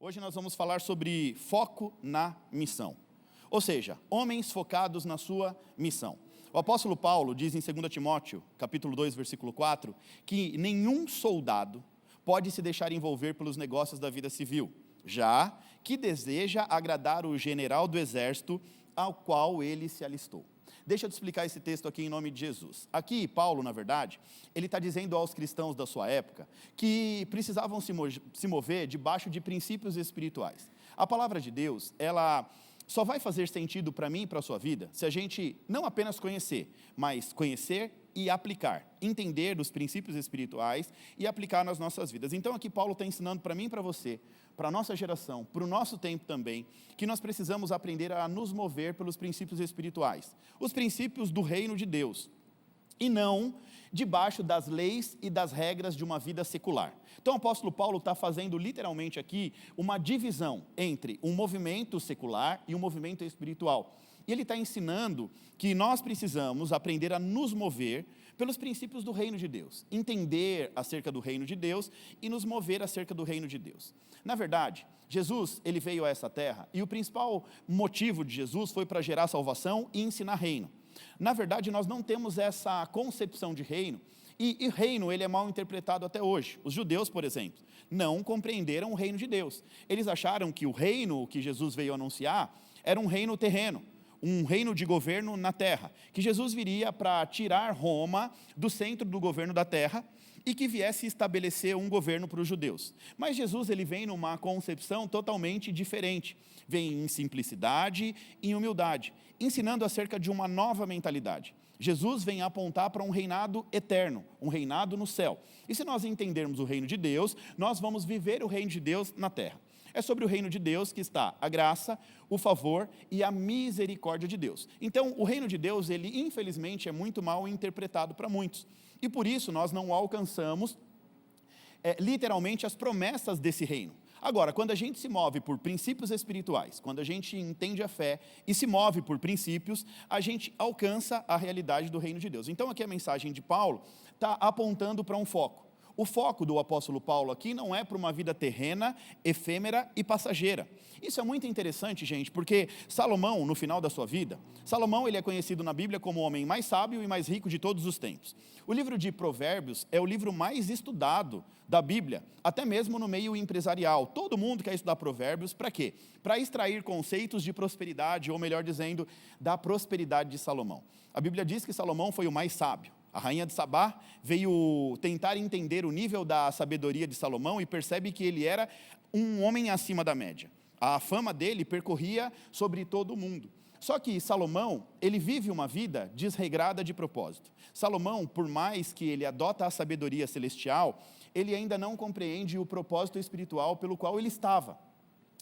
Hoje nós vamos falar sobre foco na missão, ou seja, homens focados na sua missão. O apóstolo Paulo diz em 2 Timóteo, capítulo 2, versículo 4, que nenhum soldado pode se deixar envolver pelos negócios da vida civil, já que deseja agradar o general do exército ao qual ele se alistou. Deixa eu te explicar esse texto aqui em nome de Jesus. Aqui, Paulo, na verdade, ele está dizendo aos cristãos da sua época que precisavam se mover debaixo de princípios espirituais. A palavra de Deus, ela só vai fazer sentido para mim e para a sua vida se a gente não apenas conhecer, mas conhecer e aplicar, entender os princípios espirituais e aplicar nas nossas vidas. Então aqui Paulo está ensinando para mim e para você, para a nossa geração, para o nosso tempo também, que nós precisamos aprender a nos mover pelos princípios espirituais, os princípios do reino de Deus, e não debaixo das leis e das regras de uma vida secular. Então o apóstolo Paulo está fazendo literalmente aqui uma divisão entre um movimento secular e um movimento espiritual. E ele está ensinando que nós precisamos aprender a nos mover pelos princípios do reino de Deus, entender acerca do reino de Deus e nos mover acerca do reino de Deus. Na verdade, Jesus, ele veio a essa terra e o principal motivo de Jesus foi para gerar salvação e ensinar reino. Na verdade, nós não temos essa concepção de reino, e reino ele é mal interpretado até hoje. Os judeus, por exemplo, não compreenderam o reino de Deus. Eles acharam que o reino que Jesus veio anunciar era um reino terreno, um reino de governo na terra, que Jesus viria para tirar Roma do centro do governo da terra e que viesse estabelecer um governo para os judeus. Mas Jesus ele vem numa concepção totalmente diferente, vem em simplicidade e em humildade, ensinando acerca de uma nova mentalidade. Jesus vem apontar para um reinado eterno, um reinado no céu. E se nós entendermos o reino de Deus, nós vamos viver o reino de Deus na terra. É sobre o reino de Deus que está a graça, o favor e a misericórdia de Deus. Então, o reino de Deus, ele infelizmente é muito mal interpretado para muitos. E por isso nós não alcançamos literalmente as promessas desse reino. Agora, quando a gente se move por princípios espirituais, quando a gente entende a fé e se move por princípios, a gente alcança a realidade do reino de Deus. Então aqui a mensagem de Paulo está apontando para um foco. O foco do apóstolo Paulo aqui não é para uma vida terrena, efêmera e passageira. Isso é muito interessante, gente, porque Salomão, no final da sua vida, Salomão ele é conhecido na Bíblia como o homem mais sábio e mais rico de todos os tempos. O livro de Provérbios é o livro mais estudado da Bíblia, até mesmo no meio empresarial. Todo mundo quer estudar Provérbios, para quê? Para extrair conceitos de prosperidade, ou melhor dizendo, da prosperidade de Salomão. A Bíblia diz que Salomão foi o mais sábio. A rainha de Sabá veio tentar entender o nível da sabedoria de Salomão e percebe que ele era um homem acima da média. A fama dele percorria sobre todo o mundo. Só que Salomão, ele vive uma vida desregrada de propósito. Salomão, por mais que ele adota a sabedoria celestial, ele ainda não compreende o propósito espiritual pelo qual ele estava.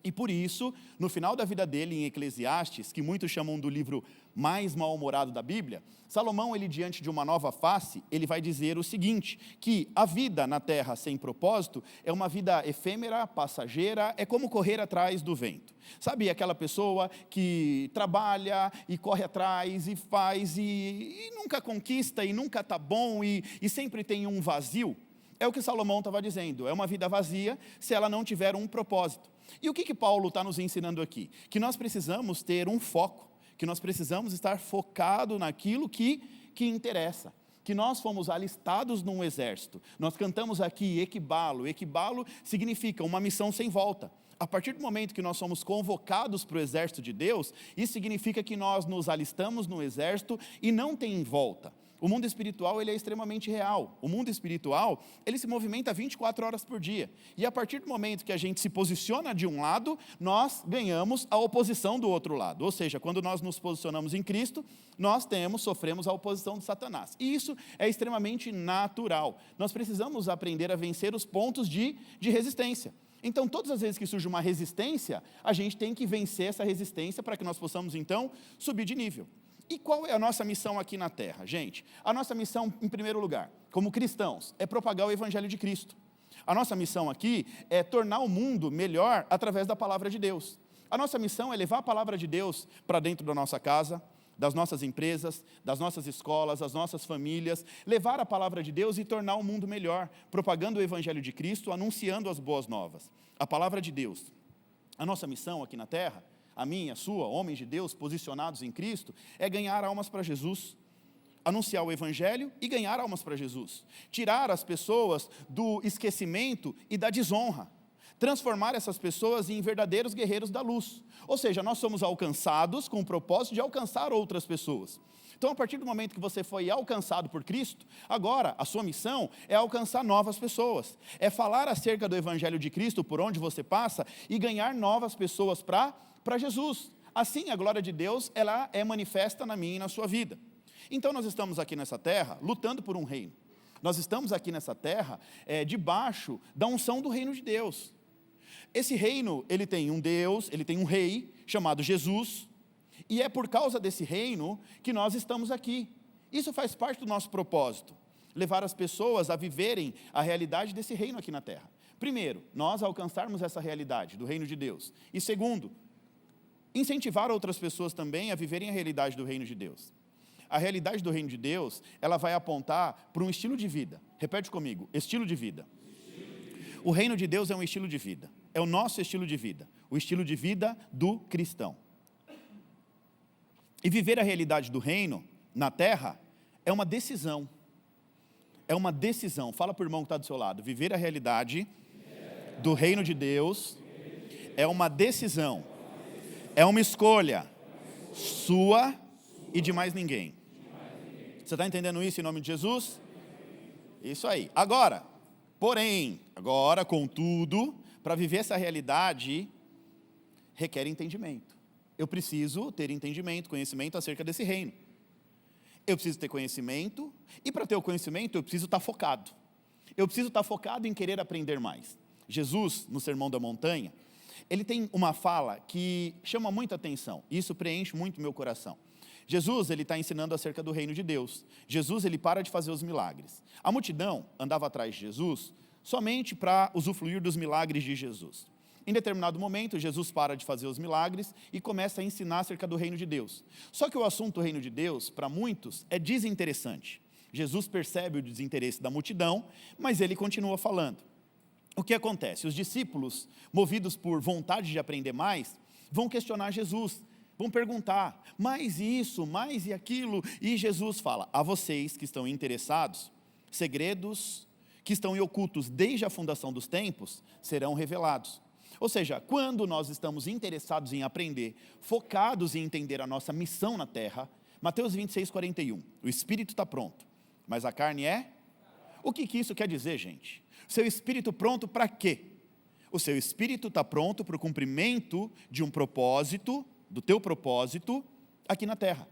E por isso, no final da vida dele, em Eclesiastes, que muitos chamam do livro mais mal-humorado da Bíblia, Salomão, ele diante de uma nova face, ele vai dizer o seguinte, que a vida na terra sem propósito é uma vida efêmera, passageira, é como correr atrás do vento. Sabe aquela pessoa que trabalha e corre atrás e faz e nunca conquista e nunca está bom e sempre tem um vazio? É o que Salomão estava dizendo, é uma vida vazia se ela não tiver um propósito. E o que Paulo está nos ensinando aqui? Que nós precisamos ter um foco, que nós precisamos estar focado naquilo que interessa, que nós fomos alistados num exército. Nós cantamos aqui equibalo, equibalo significa uma missão sem volta. A partir do momento que nós somos convocados para o exército de Deus, isso significa que nós nos alistamos no exército e não tem volta. O mundo espiritual ele é extremamente real. O mundo espiritual ele se movimenta 24 horas por dia. E a partir do momento que a gente se posiciona de um lado, nós ganhamos a oposição do outro lado. Ou seja, quando nós nos posicionamos em Cristo, nós sofremos a oposição de Satanás. E isso é extremamente natural. Nós precisamos aprender a vencer os pontos de resistência. Então, todas as vezes que surge uma resistência, a gente tem que vencer essa resistência para que nós possamos, então, subir de nível. E qual é a nossa missão aqui na Terra, gente? A nossa missão, em primeiro lugar, como cristãos, é propagar o Evangelho de Cristo. A nossa missão aqui é tornar o mundo melhor através da palavra de Deus. A nossa missão é levar a palavra de Deus para dentro da nossa casa, das nossas empresas, das nossas escolas, das nossas famílias, levar a palavra de Deus e tornar o mundo melhor, propagando o Evangelho de Cristo, anunciando as boas novas. A palavra de Deus, A nossa missão aqui na terra, a minha, a sua, homens de Deus posicionados em Cristo, é ganhar almas para Jesus, anunciar o Evangelho e ganhar almas para Jesus, tirar as pessoas do esquecimento e da desonra, transformar essas pessoas em verdadeiros guerreiros da luz. Ou seja, nós somos alcançados com o propósito de alcançar outras pessoas. Então, a partir do momento que você foi alcançado por Cristo, agora a sua missão é alcançar novas pessoas, é falar acerca do Evangelho de Cristo por onde você passa e ganhar novas pessoas para Jesus. Assim, a glória de Deus, ela é manifesta na minha e na sua vida. Então, nós estamos aqui nessa terra lutando por um reino. Nós estamos aqui nessa terra debaixo da unção do reino de Deus. Esse reino, ele tem um Deus, ele tem um rei chamado Jesus, e é por causa desse reino que nós estamos aqui. Isso faz parte do nosso propósito, levar as pessoas a viverem a realidade desse reino aqui na terra. Primeiro, nós alcançarmos essa realidade do reino de Deus. E segundo, incentivar outras pessoas também a viverem a realidade do reino de Deus. A realidade do reino de Deus, ela vai apontar para um estilo de vida. Repete comigo, estilo de vida. O reino de Deus é um estilo de vida. É o nosso estilo de vida. O estilo de vida do cristão. E viver a realidade do reino na terra é uma decisão. É uma decisão. Fala para o irmão que está do seu lado. Viver a realidade do reino de Deus é uma decisão. É uma escolha sua e de mais ninguém. Você está entendendo isso em nome de Jesus? Isso aí. Agora, porém, contudo, para viver essa realidade, requer entendimento. Eu preciso ter entendimento, conhecimento acerca desse reino. Eu preciso ter conhecimento, e para ter o conhecimento eu preciso estar focado. Eu preciso estar focado em querer aprender mais. Jesus, no Sermão da Montanha, ele tem uma fala que chama muita atenção, e isso preenche muito meu coração. Jesus, ele está ensinando acerca do reino de Deus. Jesus, ele para de fazer os milagres. A multidão andava atrás de Jesus somente para usufruir dos milagres de Jesus. Em determinado momento, Jesus para de fazer os milagres e começa a ensinar acerca do reino de Deus. Só que o assunto do reino de Deus, para muitos, é desinteressante. Jesus percebe o desinteresse da multidão, mas ele continua falando. O que acontece? Os discípulos, movidos por vontade de aprender mais, vão questionar Jesus, vão perguntar, mais isso, mais e aquilo, e Jesus fala, a vocês que estão interessados, segredos que estão ocultos desde a fundação dos tempos, serão revelados. Ou seja, quando nós estamos interessados em aprender, focados em entender a nossa missão na terra, Mateus 26, 41, o espírito está pronto, mas a carne é? O que isso quer dizer, gente? Seu espírito pronto para quê? O seu espírito está pronto para o cumprimento de um propósito, do teu propósito, aqui na terra.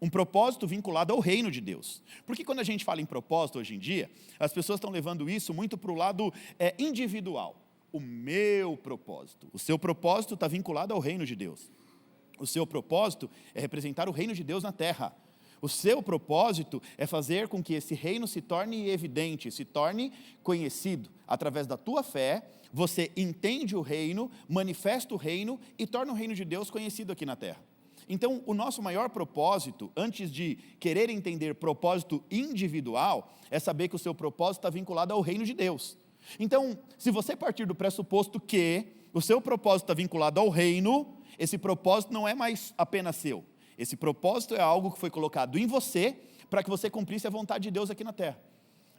Um propósito vinculado ao reino de Deus. Porque quando a gente fala em propósito hoje em dia, as pessoas estão levando isso muito para o lado individual. O meu propósito. O seu propósito está vinculado ao reino de Deus. O seu propósito é representar o reino de Deus na terra. O seu propósito é fazer com que esse reino se torne evidente, se torne conhecido. Através da tua fé, você entende o reino, manifesta o reino e torna o reino de Deus conhecido aqui na terra. Então, o nosso maior propósito, antes de querer entender propósito individual, é saber que o seu propósito está vinculado ao reino de Deus. Então, se você partir do pressuposto que o seu propósito está vinculado ao reino, esse propósito não é mais apenas seu. Esse propósito é algo que foi colocado em você para que você cumprisse a vontade de Deus aqui na terra.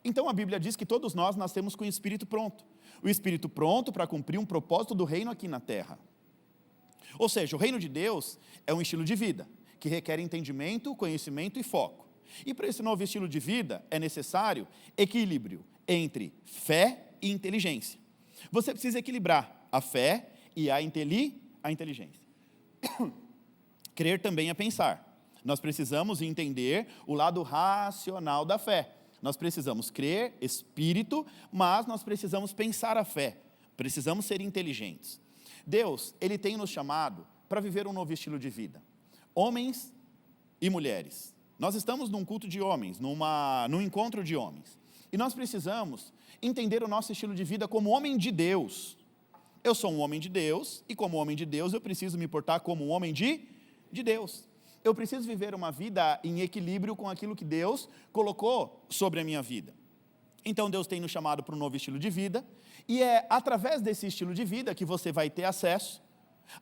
Então, a Bíblia diz que todos nós nascemos com o Espírito pronto. O Espírito pronto para cumprir um propósito do reino aqui na terra. Ou seja, o reino de Deus é um estilo de vida que requer entendimento, conhecimento e foco. E para esse novo estilo de vida é necessário equilíbrio entre fé e inteligência. Você precisa equilibrar a fé e a inteligência. Crer também é pensar. Nós precisamos entender o lado racional da fé. Nós precisamos crer, espírito, mas nós precisamos pensar a fé. Precisamos ser inteligentes. Deus, ele tem nos chamado para viver um novo estilo de vida. Homens e mulheres. Nós estamos num culto de homens, num encontro de homens. E nós precisamos entender o nosso estilo de vida como homem de Deus. Eu sou um homem de Deus, e como homem de Deus, eu preciso me portar como um homem de Deus. Eu preciso viver uma vida em equilíbrio com aquilo que Deus colocou sobre a minha vida. Então Deus tem nos chamado para um novo estilo de vida, e é através desse estilo de vida que você vai ter acesso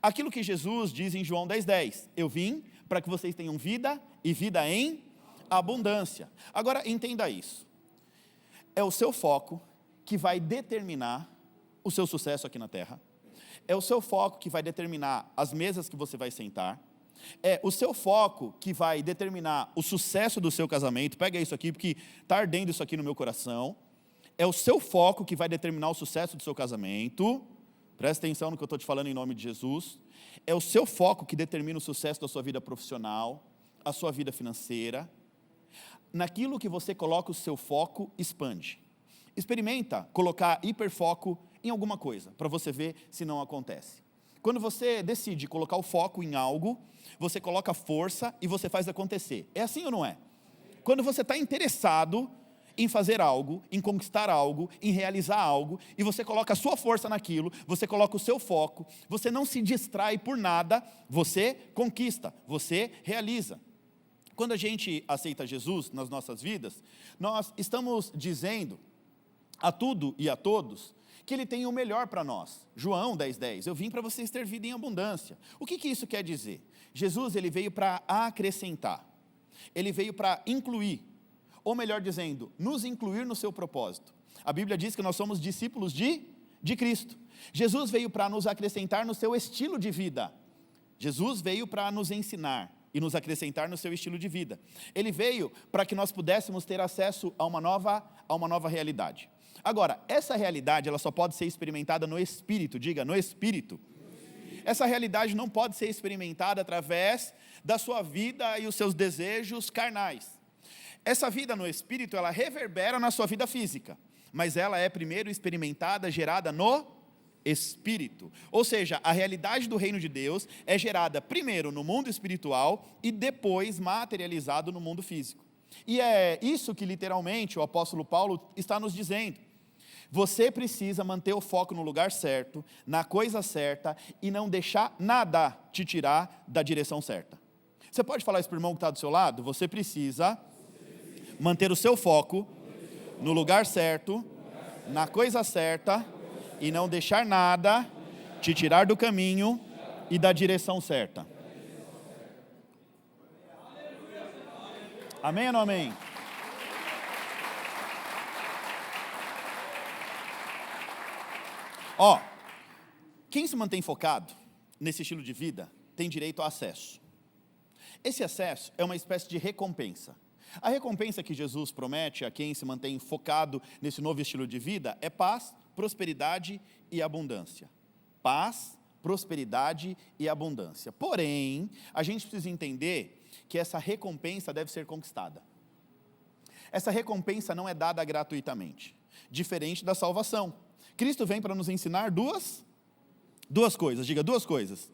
Aquilo que Jesus diz em João 10:10, eu vim para que vocês tenham vida e vida em abundância. Agora entenda isso, é o seu foco que vai determinar o seu sucesso aqui na terra, é o seu foco que vai determinar as mesas que você vai sentar, é o seu foco que vai determinar o sucesso do seu casamento. Pega isso aqui, porque está ardendo isso aqui no meu coração. É o seu foco que vai determinar o sucesso do seu casamento. Presta atenção no que eu estou te falando em nome de Jesus. É o seu foco que determina o sucesso da sua vida profissional, a sua vida financeira. Naquilo que você coloca o seu foco, expande. Experimenta colocar hiperfoco em alguma coisa, para você ver se não acontece. Quando você decide colocar o foco em algo, você coloca força e você faz acontecer. É assim ou não é? Quando você está interessado em fazer algo, em conquistar algo, em realizar algo, e você coloca a sua força naquilo, você coloca o seu foco, você não se distrai por nada, você conquista, você realiza. Quando a gente aceita Jesus nas nossas vidas, nós estamos dizendo a tudo e a todos que Ele tem o melhor para nós. João 10:10, eu vim para vocês ter vida em abundância. O que isso quer dizer? Jesus, Ele veio para acrescentar, Ele veio para incluir, ou melhor dizendo, nos incluir no seu propósito. A Bíblia diz que nós somos discípulos de Cristo. Jesus veio para nos acrescentar no seu estilo de vida. Jesus veio para nos ensinar e nos acrescentar no seu estilo de vida. Ele veio para que nós pudéssemos ter acesso a uma nova realidade. Agora, essa realidade, ela só pode ser experimentada no Espírito, diga, no Espírito. Essa realidade não pode ser experimentada através da sua vida e os seus desejos carnais. Essa vida no Espírito, ela reverbera na sua vida física, mas ela é primeiro experimentada, gerada no Espírito. Ou seja, a realidade do reino de Deus é gerada primeiro no mundo espiritual e depois materializado no mundo físico. E é isso que literalmente o apóstolo Paulo está nos dizendo. Você precisa manter o foco no lugar certo, na coisa certa, e não deixar nada te tirar da direção certa. Você pode falar isso para o irmão que está do seu lado? Você precisa manter o seu foco no lugar certo, na coisa certa, e não deixar nada te tirar do caminho e da direção certa. Amém ou não amém? Quem se mantém focado nesse estilo de vida tem direito a acesso. Esse acesso é uma espécie de recompensa. A recompensa que Jesus promete a quem se mantém focado nesse novo estilo de vida é paz, prosperidade e abundância. Paz, prosperidade e abundância. Porém, a gente precisa entender que essa recompensa deve ser conquistada. Essa recompensa não é dada gratuitamente, diferente da salvação. Cristo vem para nos ensinar duas coisas, diga duas coisas: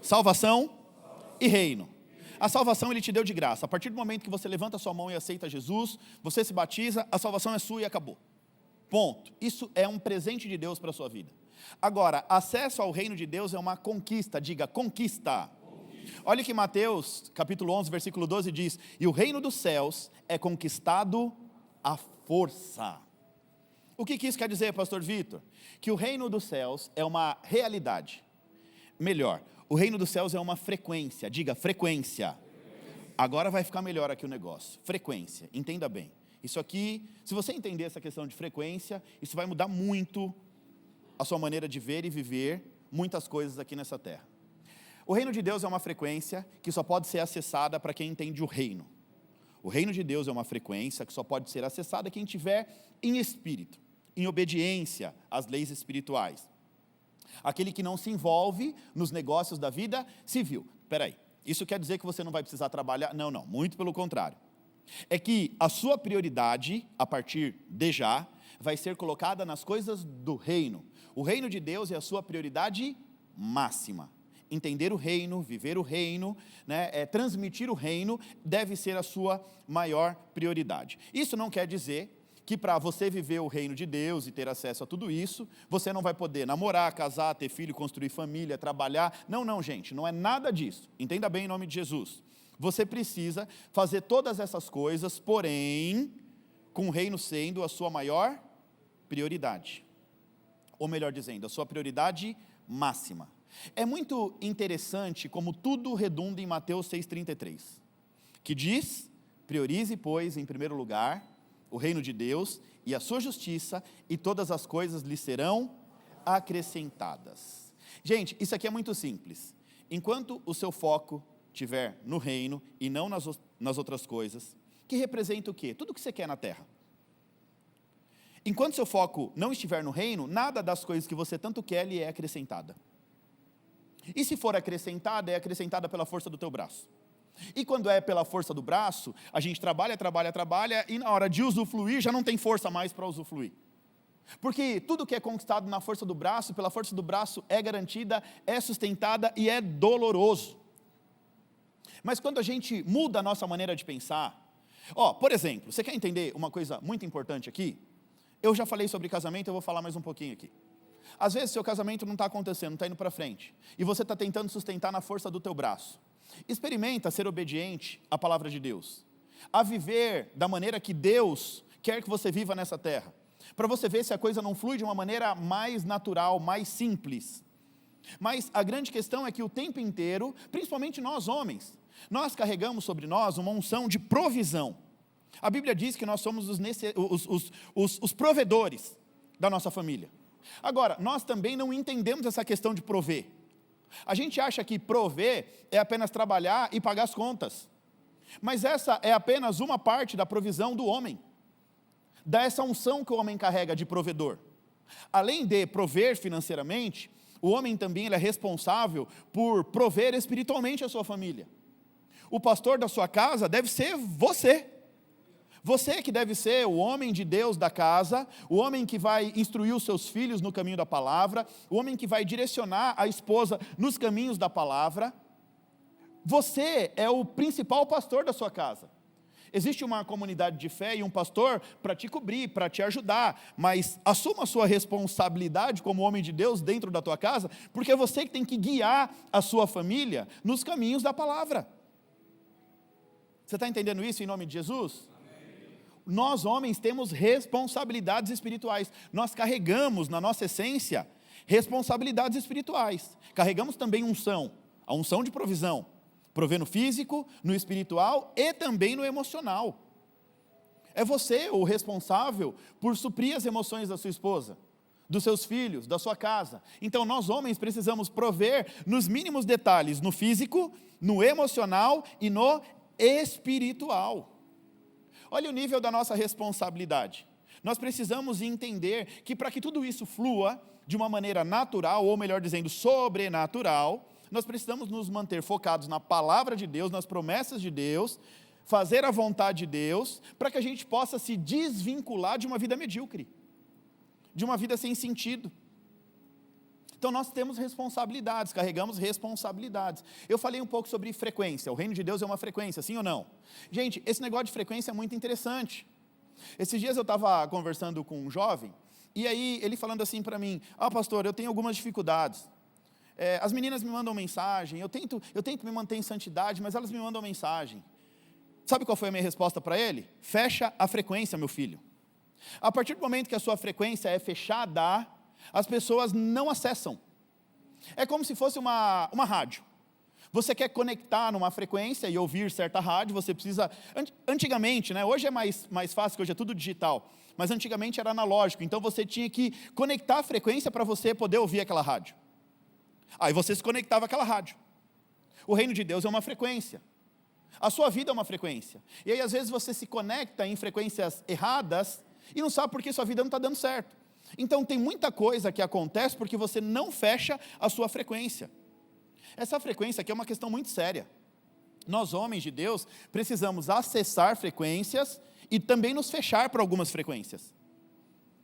salvação e reino. A salvação Ele te deu de graça. A partir do momento que você levanta a sua mão e aceita Jesus, você se batiza, a salvação é sua e acabou. Ponto. Isso é um presente de Deus para a sua vida. Agora, acesso ao reino de Deus é uma conquista, diga conquista. Olha que Mateus, capítulo 11, versículo 12 diz: e o reino dos céus é conquistado à força. O que isso quer dizer, pastor Vitor? Que o reino dos céus é uma realidade. Melhor, o reino dos céus é uma frequência, diga frequência. Agora vai ficar melhor aqui o negócio. Frequência, entenda bem. Isso aqui, se você entender essa questão de frequência, isso vai mudar muito a sua maneira de ver e viver muitas coisas aqui nessa terra. O reino de Deus é uma frequência que só pode ser acessada para quem entende o reino. O reino de Deus é uma frequência que só pode ser acessada quem estiver em espírito, em obediência às leis espirituais. Aquele que não se envolve nos negócios da vida civil. Espera aí, isso quer dizer que você não vai precisar trabalhar? Não, muito pelo contrário. É que a sua prioridade, a partir de já, vai ser colocada nas coisas do reino. O reino de Deus é a sua prioridade máxima. Entender o reino, viver o reino, transmitir o reino, deve ser a sua maior prioridade. Isso não quer dizer que para você viver o reino de Deus e ter acesso a tudo isso, você não vai poder namorar, casar, ter filho, construir família, trabalhar. Não, gente, não é nada disso. Entenda bem em nome de Jesus. Você precisa fazer todas essas coisas, porém, com o reino sendo a sua maior prioridade. Ou melhor dizendo, a sua prioridade máxima. É muito interessante como tudo redunda em Mateus 6,33, que diz: priorize, pois, em primeiro lugar, o reino de Deus e a sua justiça, e todas as coisas lhe serão acrescentadas. Gente, isso aqui é muito simples. Enquanto o seu foco estiver no reino e não nas outras coisas, que representa o quê? Tudo o que você quer na terra. Enquanto seu foco não estiver no reino, nada das coisas que você tanto quer lhe é acrescentada. E se for acrescentada, é acrescentada pela força do teu braço. E quando é pela força do braço, a gente trabalha, e na hora de usufruir, já não tem força mais para usufruir. Porque tudo que é conquistado na força do braço, pela força do braço, é garantida, é sustentada e é doloroso. Mas quando a gente muda a nossa maneira de pensar, por exemplo, você quer entender uma coisa muito importante aqui? Eu já falei sobre casamento, eu vou falar mais um pouquinho aqui. Às vezes seu casamento não está acontecendo, não está indo para frente, e você está tentando sustentar na força do teu braço. Experimenta ser obediente à palavra de Deus, a viver da maneira que Deus quer que você viva nessa terra, para você ver se a coisa não flui de uma maneira mais natural, mais simples. Mas a grande questão é que o tempo inteiro, principalmente nós homens, nós carregamos sobre nós uma unção de provisão. A Bíblia diz que nós somos os provedores da nossa família. Agora, nós também não entendemos essa questão de prover. A gente acha que prover é apenas trabalhar e pagar as contas. Mas essa é apenas uma parte da provisão do homem, dessa unção que o homem carrega de provedor. Além de prover financeiramente, o homem também ele é responsável por prover espiritualmente a sua família. O pastor da sua casa deve ser você. Você que deve ser o homem de Deus da casa, o homem que vai instruir os seus filhos no caminho da palavra, o homem que vai direcionar a esposa nos caminhos da palavra. Você é o principal pastor da sua casa. Existe uma comunidade de fé e um pastor para te cobrir, para te ajudar, mas assuma a sua responsabilidade como homem de Deus dentro da tua casa, porque é você que tem que guiar a sua família nos caminhos da palavra. Você está entendendo isso em nome de Jesus? Nós homens temos responsabilidades espirituais, nós carregamos na nossa essência responsabilidades espirituais, carregamos também unção, a unção de provisão, prover no físico, no espiritual e também no emocional. É você o responsável por suprir as emoções da sua esposa, dos seus filhos, da sua casa. Então nós homens precisamos prover nos mínimos detalhes, no físico, no emocional e no espiritual. Olha o nível da nossa responsabilidade. Nós precisamos entender que para que tudo isso flua de uma maneira natural, ou melhor dizendo, sobrenatural, nós precisamos nos manter focados na palavra de Deus, nas promessas de Deus, fazer a vontade de Deus, para que a gente possa se desvincular de uma vida medíocre, de uma vida sem sentido. Então nós temos responsabilidades, carregamos responsabilidades. Eu falei um pouco sobre frequência, o reino de Deus é uma frequência, sim ou não? Gente, esse negócio de frequência é muito interessante. Esses dias eu estava conversando com um jovem, e aí ele falando assim para mim: pastor, eu tenho algumas dificuldades. As meninas me mandam mensagem, eu tento me manter em santidade, mas elas me mandam mensagem. Sabe qual foi a minha resposta para ele? Fecha a frequência, meu filho. A partir do momento que a sua frequência é fechada, as pessoas não acessam. É como se fosse uma rádio. Você quer conectar numa frequência e ouvir certa rádio, você precisa... Antigamente, né, hoje é mais fácil, porque hoje é tudo digital, mas antigamente era analógico, então você tinha que conectar a frequência para você poder ouvir aquela rádio. Aí você se conectava àquela rádio. O reino de Deus é uma frequência. A sua vida é uma frequência. E aí às vezes você se conecta em frequências erradas e não sabe por que sua vida não está dando certo. Então tem muita coisa que acontece porque você não fecha a sua frequência. Essa frequência aqui é uma questão muito séria. Nós, homens de Deus, precisamos acessar frequências e também nos fechar para algumas frequências.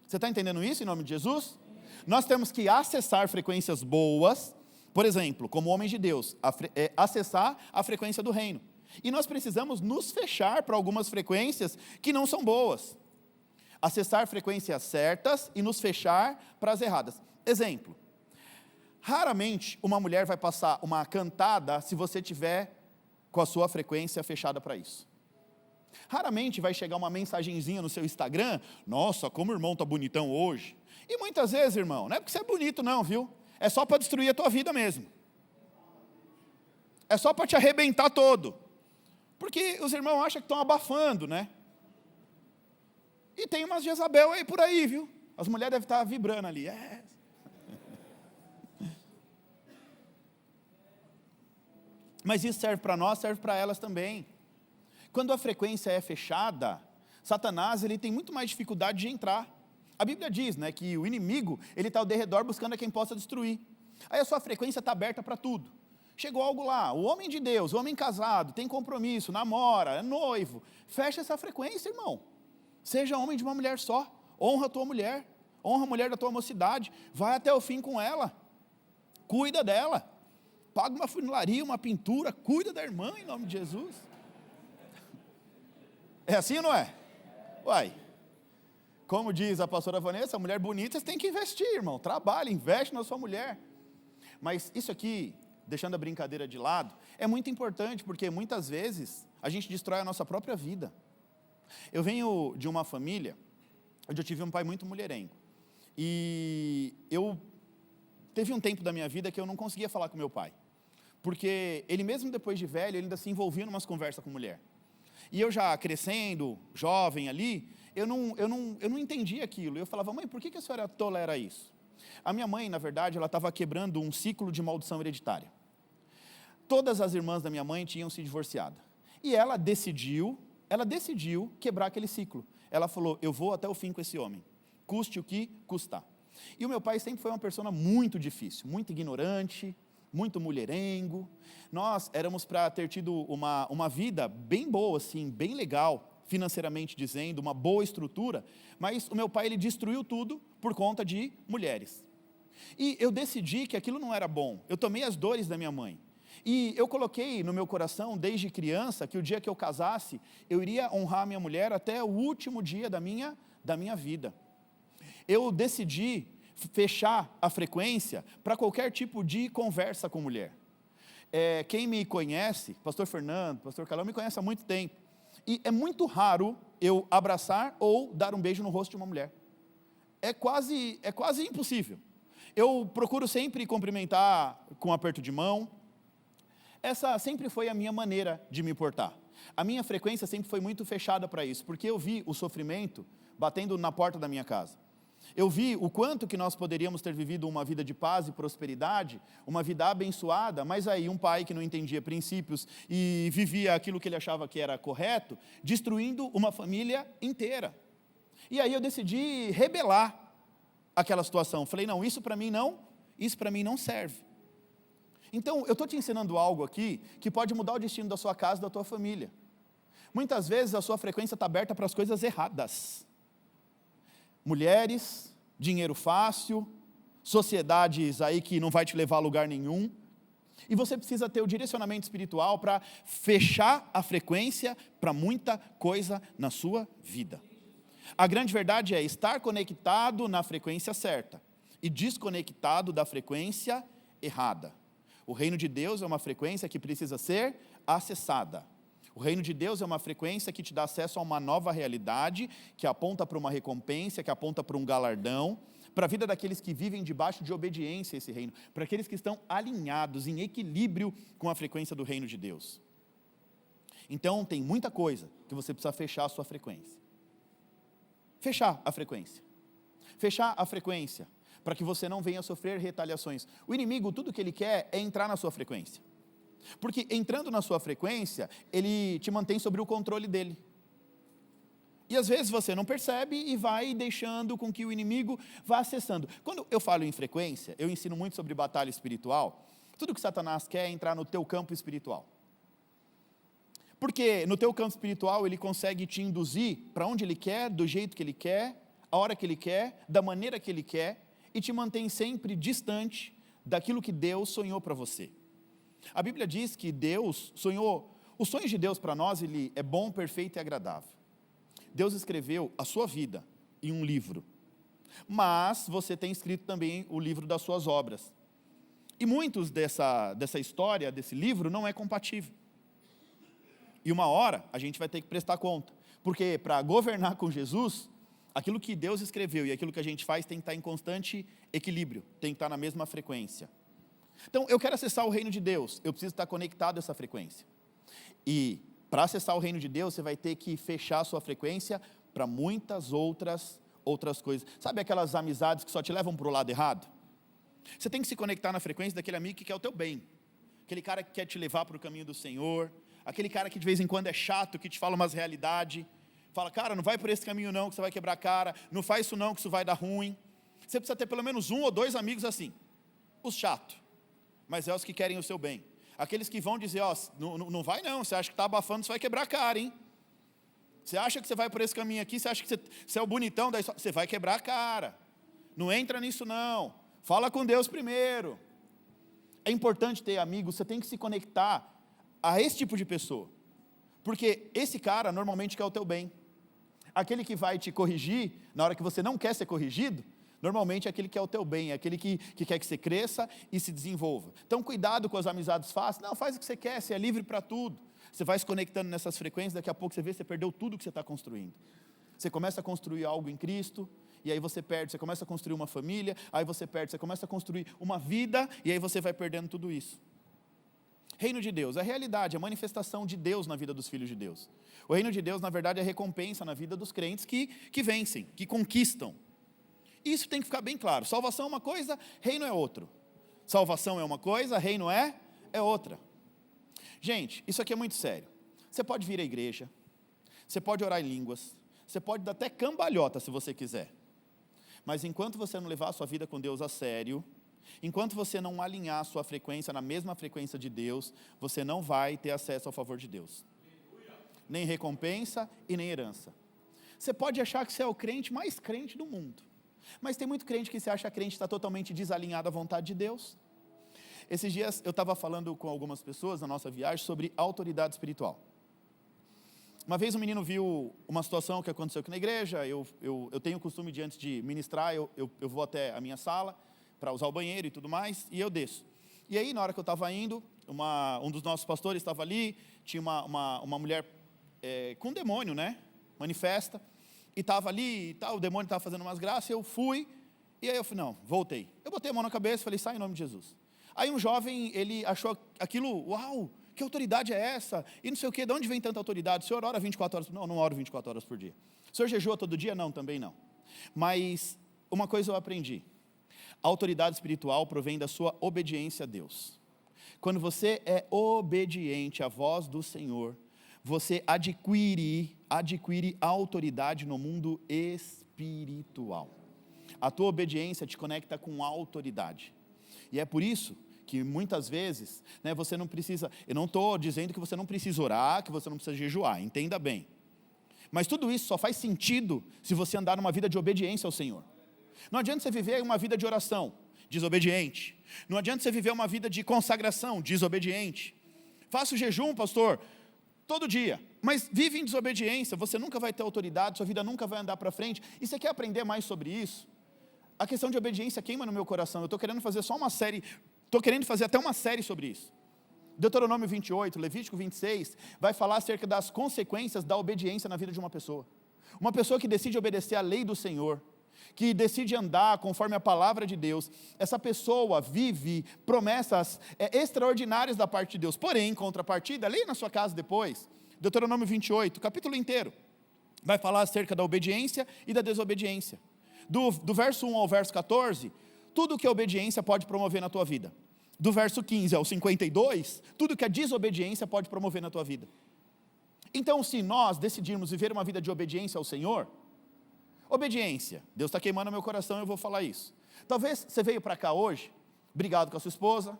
Você está entendendo isso em nome de Jesus? Nós temos que acessar frequências boas, por exemplo, como homens de Deus, acessar a frequência do reino. E nós precisamos nos fechar para algumas frequências que não são boas. Acessar frequências certas e nos fechar para as erradas. Exemplo, raramente uma mulher vai passar uma cantada se você tiver com a sua frequência fechada para isso. Raramente vai chegar uma mensagenzinha no seu Instagram: nossa, como o irmão está bonitão hoje. E muitas vezes, irmão, não é porque você é bonito não, viu? é só para destruir a tua vida mesmo. É só para te arrebentar todo. Porque os irmãos acham que estão abafando, né? E tem umas Jezabel aí por aí, viu? As mulheres devem estar vibrando ali. Mas isso serve para nós, serve para elas também. Quando a frequência é fechada, Satanás ele tem muito mais dificuldade de entrar. A Bíblia diz, né, que o inimigo ele está ao derredor buscando a quem possa destruir. Aí a sua frequência está aberta para tudo. Chegou algo lá, o homem de Deus, o homem casado, tem compromisso, namora, é noivo. Fecha essa frequência, irmão. Seja homem de uma mulher só. Honra a tua mulher. Honra a mulher da tua mocidade. Vai até o fim com ela. Cuida dela. Paga uma funilaria, uma pintura. Cuida da irmã em nome de Jesus. É assim ou não é? Uai. Como diz a pastora Vanessa, mulher bonita, você tem que investir, irmão. Trabalha, investe na sua mulher. Mas isso aqui, deixando a brincadeira de lado, é muito importante, porque muitas vezes a gente destrói a nossa própria vida. Eu venho de uma família onde eu tive um pai muito mulherengo. E teve um tempo da minha vida que eu não conseguia falar com meu pai. Porque ele mesmo depois de velho, ele ainda se envolvia em umas conversas com mulher. E eu já crescendo, jovem ali, eu não entendia aquilo. Eu falava, mãe, por que a senhora tolera isso? A minha mãe, na verdade, ela estava quebrando um ciclo de maldição hereditária. Todas as irmãs da minha mãe tinham se divorciado. E ela decidiu quebrar aquele ciclo. Ela falou, eu vou até o fim com esse homem, custe o que custar. E o meu pai sempre foi uma pessoa muito difícil, muito ignorante, muito mulherengo. Nós éramos para ter tido uma vida bem boa, assim, bem legal, financeiramente dizendo, uma boa estrutura, mas o meu pai ele destruiu tudo por conta de mulheres. E eu decidi que aquilo não era bom, eu tomei as dores da minha mãe. E eu coloquei no meu coração, desde criança, que o dia que eu casasse, eu iria honrar a minha mulher até o último dia da minha vida. Eu decidi fechar a frequência para qualquer tipo de conversa com mulher. Quem me conhece, pastor Fernando, pastor Calão, me conhece há muito tempo. E é muito raro eu abraçar ou dar um beijo no rosto de uma mulher. É quase impossível. Eu procuro sempre cumprimentar com um aperto de mão. Essa sempre foi a minha maneira de me portar. A minha frequência sempre foi muito fechada para isso, porque eu vi o sofrimento batendo na porta da minha casa. Eu vi o quanto que nós poderíamos ter vivido uma vida de paz e prosperidade, uma vida abençoada, mas aí um pai que não entendia princípios e vivia aquilo que ele achava que era correto, destruindo uma família inteira. E aí eu decidi rebelar aquela situação. Falei, não, isso para mim não serve. Então, eu estou te ensinando algo aqui que pode mudar o destino da sua casa, da tua família. Muitas vezes a sua frequência está aberta para as coisas erradas. Mulheres, dinheiro fácil, sociedades aí que não vai te levar a lugar nenhum. E você precisa ter o direcionamento espiritual para fechar a frequência para muita coisa na sua vida. A grande verdade é estar conectado na frequência certa e desconectado da frequência errada. O reino de Deus é uma frequência que precisa ser acessada. O reino de Deus é uma frequência que te dá acesso a uma nova realidade, que aponta para uma recompensa, que aponta para um galardão, para a vida daqueles que vivem debaixo de obediência a esse reino, para aqueles que estão alinhados, em equilíbrio com a frequência do reino de Deus. Então, tem muita coisa que você precisa fechar a sua frequência. Fechar a frequência. Fechar a frequência, para que você não venha sofrer retaliações. O inimigo, tudo que ele quer é entrar na sua frequência. Porque entrando na sua frequência, ele te mantém sob o controle dele. E às vezes você não percebe e vai deixando com que o inimigo vá acessando. Quando eu falo em frequência, eu ensino muito sobre batalha espiritual. Tudo que Satanás quer é entrar no teu campo espiritual. Porque no teu campo espiritual ele consegue te induzir para onde ele quer, do jeito que ele quer, a hora que ele quer, da maneira que ele quer, e te mantém sempre distante daquilo que Deus sonhou para você. A Bíblia diz que Deus sonhou, os sonhos de Deus para nós, ele é bom, perfeito e agradável. Deus escreveu a sua vida em um livro, mas você tem escrito também o livro das suas obras. E muitos dessa história, desse livro, não é compatível. E uma hora a gente vai ter que prestar conta, porque para governar com Jesus, Aquilo que Deus escreveu e aquilo que a gente faz tem que estar em constante equilíbrio, tem que estar na mesma frequência. Então, eu quero acessar o reino de Deus, eu preciso estar conectado a essa frequência. E para acessar o reino de Deus, você vai ter que fechar a sua frequência para muitas outras coisas. Sabe aquelas amizades que só te levam para o lado errado? Você tem que se conectar na frequência daquele amigo que quer o teu bem. Aquele cara que quer te levar para o caminho do Senhor. Aquele cara que de vez em quando é chato, que te fala umas realidades. Fala, cara, não vai por esse caminho não, que você vai quebrar a cara. Não faz isso não, que isso vai dar ruim. Você precisa ter pelo menos 1 ou 2 amigos assim. Os chatos, mas é os que querem o seu bem. Aqueles que vão dizer, ó, não vai não, você acha que está abafando, você vai quebrar a cara, hein? Você acha que você vai por esse caminho aqui, você acha que você é o bonitão, daí você vai quebrar a cara. Não entra nisso não. Fala com Deus primeiro. É importante ter amigos, você tem que se conectar a esse tipo de pessoa. Porque esse cara normalmente quer o teu bem. Aquele que vai te corrigir, na hora que você não quer ser corrigido, normalmente é aquele que quer o teu bem, é aquele que quer que você cresça e se desenvolva. Então cuidado com as amizades fáceis, não, faz o que você quer, você é livre para tudo. Você vai se conectando nessas frequências, daqui a pouco você vê, você perdeu tudo que você está construindo. Você começa a construir algo em Cristo, e aí você perde, você começa a construir uma família, aí você perde, você começa a construir uma vida, e aí você vai perdendo tudo isso. Reino de Deus, a realidade, a manifestação de Deus na vida dos filhos de Deus. O reino de Deus, na verdade, é a recompensa na vida dos crentes que vencem, que conquistam. Isso tem que ficar bem claro. Salvação é uma coisa, reino é outro. Salvação é uma coisa, reino é outra. Gente, isso aqui é muito sério. Você pode vir à igreja, você pode orar em línguas, você pode dar até cambalhota se você quiser. Mas enquanto você não levar a sua vida com Deus a sério, enquanto você não alinhar a sua frequência na mesma frequência de Deus, você não vai ter acesso ao favor de Deus. Nem recompensa e nem herança. Você pode achar que você é o crente mais crente do mundo. Mas tem muito crente que se acha crente, está totalmente desalinhado à vontade de Deus. Esses dias eu estava falando com algumas pessoas na nossa viagem sobre autoridade espiritual. Uma vez um menino viu uma situação que aconteceu aqui na igreja, eu tenho o costume de antes de ministrar, eu vou até a minha sala para usar o banheiro e tudo mais, e eu desço. E aí, na hora que eu estava indo, um dos nossos pastores estava ali, tinha uma mulher com demônio, né, manifesta, e estava ali, e tal, o demônio estava fazendo umas graças, eu fui, e aí eu falei, não, voltei. Eu botei a mão na cabeça e falei, sai em nome de Jesus. Aí um jovem, ele achou aquilo, uau, que autoridade é essa? E não sei o quê, de onde vem tanta autoridade? O senhor ora 24 horas por dia? Não, não oro 24 horas por dia. O senhor jejua todo dia? Não, também não. Mas uma coisa eu aprendi. A autoridade espiritual provém da sua obediência a Deus. Quando você é obediente à voz do Senhor, você adquire autoridade no mundo espiritual. A tua obediência te conecta com a autoridade. E é por isso que muitas vezes, né, você não precisa, eu não estou dizendo que você não precisa orar, que você não precisa jejuar, entenda bem. Mas tudo isso só faz sentido se você andar numa vida de obediência ao Senhor. Não adianta você viver uma vida de oração, desobediente. Não adianta você viver uma vida de consagração, desobediente. Faça o jejum, pastor, todo dia, mas vive em desobediência, você nunca vai ter autoridade, sua vida nunca vai andar para frente. E você quer aprender mais sobre isso? A questão de obediência queima no meu coração. Eu estou querendo fazer só uma série, estou querendo fazer até uma série sobre isso. Deuteronômio 28, Levítico 26, vai falar acerca das consequências da obediência na vida de uma pessoa. Uma pessoa que decide obedecer à lei do Senhor, que decide andar conforme a palavra de Deus, essa pessoa vive promessas extraordinárias da parte de Deus. Porém, em contrapartida, leia na sua casa depois, Deuteronômio 28, capítulo inteiro, vai falar acerca da obediência e da desobediência. Do verso 1 ao verso 14, tudo que a obediência pode promover na tua vida. Do verso 15 ao 52, tudo que a desobediência pode promover na tua vida. Então, se nós decidirmos viver uma vida de obediência ao Senhor, obediência, Deus está queimando meu coração, eu vou falar isso. Talvez você veio para cá hoje, brigado com a sua esposa,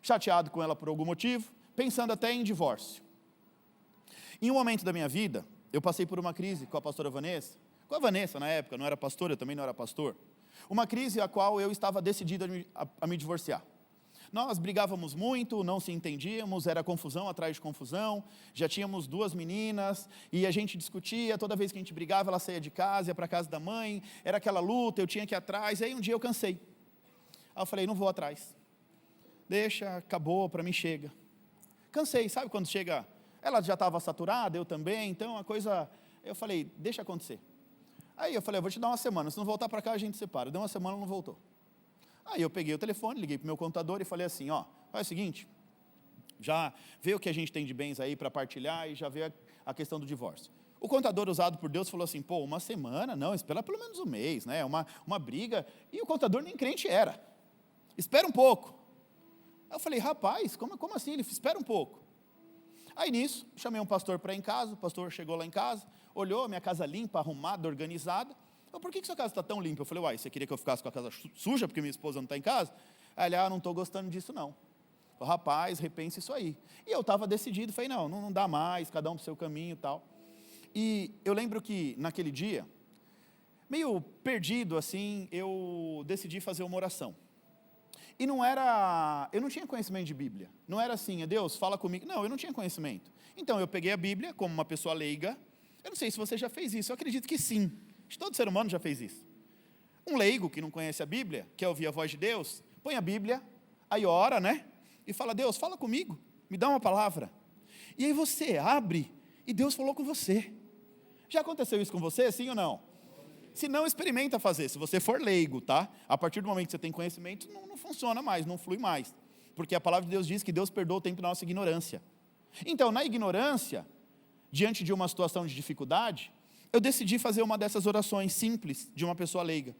chateado com ela por algum motivo, pensando até em divórcio. Em um momento da minha vida, eu passei por uma crise com a pastora Vanessa, com a Vanessa na época, não era pastora, eu também não era pastor. Uma crise a qual eu estava decidido a me divorciar. Nós brigávamos muito, não se entendíamos, era confusão atrás de confusão, já tínhamos 2 meninas, e a gente discutia, toda vez que a gente brigava, ela saía de casa, ia para a casa da mãe, era aquela luta, eu tinha que ir atrás, e aí um dia eu cansei. Aí eu falei, não vou atrás. Deixa, acabou, para mim chega. Cansei, sabe quando chega, ela já estava saturada, eu também, então a coisa, eu falei, deixa acontecer. Aí eu falei, eu vou te dar uma semana, se não voltar para cá a gente separa. Deu uma semana, não voltou. Aí eu peguei o telefone, liguei para o meu contador e falei assim, ó, faz o seguinte, já vê o que a gente tem de bens aí para partilhar e já vê a questão do divórcio. O contador usado por Deus falou assim, pô, uma semana? Não, espera pelo menos um mês, né? Uma briga. E o contador nem crente era. Espera um pouco. Aí eu falei, rapaz, como assim? Ele espera um pouco. Aí nisso, chamei um pastor para ir em casa, o pastor chegou lá em casa, olhou, minha casa limpa, arrumada, organizada. Eu, por que sua casa está tão limpa? Eu falei, uai, você queria que eu ficasse com a casa suja porque minha esposa não está em casa? Aí ele, não estou gostando disso não. Eu, rapaz, repense isso aí. E eu estava decidido, falei, não dá mais, cada um para o seu caminho e tal. E eu lembro que naquele dia, meio perdido assim, eu decidi fazer uma oração. E eu não tinha conhecimento de Bíblia. Não era assim, Deus, fala comigo. Não, eu não tinha conhecimento. Então eu peguei a Bíblia como uma pessoa leiga. Eu não sei se você já fez isso, eu acredito que sim. Todo ser humano já fez isso. Um leigo que não conhece a Bíblia, quer ouvir a voz de Deus, põe a Bíblia, aí ora, né? E fala, Deus, fala comigo, me dá uma palavra. E aí você abre e Deus falou com você. Já aconteceu isso com você, sim ou não? Se não, experimenta fazer, se você for leigo, tá? A partir do momento que você tem conhecimento, não funciona mais, não flui mais. Porque a palavra de Deus diz que Deus perdoa o tempo da nossa ignorância. Então, na ignorância, diante de uma situação de dificuldade, eu decidi fazer uma dessas orações simples de uma pessoa leiga.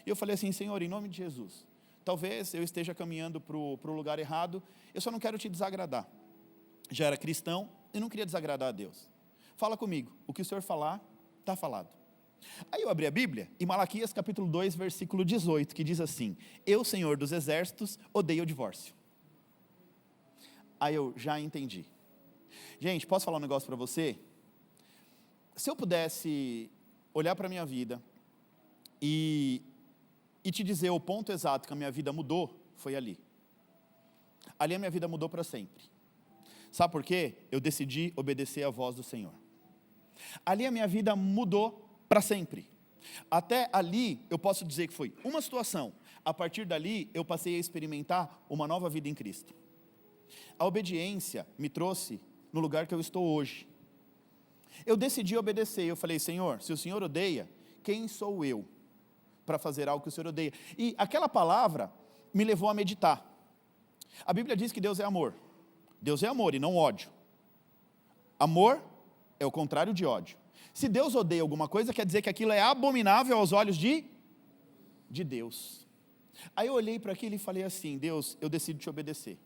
E eu falei assim, Senhor, em nome de Jesus, talvez eu esteja caminhando para o lugar errado, eu só não quero te desagradar. Já era cristão e não queria desagradar a Deus. Fala comigo, o que o Senhor falar, está falado. Aí eu abri a Bíblia, em Malaquias capítulo 2, versículo 18, que diz assim, eu, Senhor dos exércitos, odeio o divórcio. Aí eu já entendi. Gente, posso falar um negócio para você? Se eu pudesse olhar para a minha vida e te dizer o ponto exato que a minha vida mudou, foi ali. Ali a minha vida mudou para sempre. Sabe por quê? Eu decidi obedecer à voz do Senhor. Ali a minha vida mudou para sempre. Até ali eu posso dizer que foi uma situação. A partir dali eu passei a experimentar uma nova vida em Cristo. A obediência me trouxe no lugar que eu estou hoje. Eu decidi obedecer, eu falei, Senhor, se o Senhor odeia, quem sou eu para fazer algo que o Senhor odeia? E aquela palavra me levou a meditar. A Bíblia diz que Deus é amor. Deus é amor e não ódio. Amor é o contrário de ódio. Se Deus odeia alguma coisa, quer dizer que aquilo é abominável aos olhos de Deus. Aí eu olhei para aquilo e falei assim, Deus, eu decido te obedecer.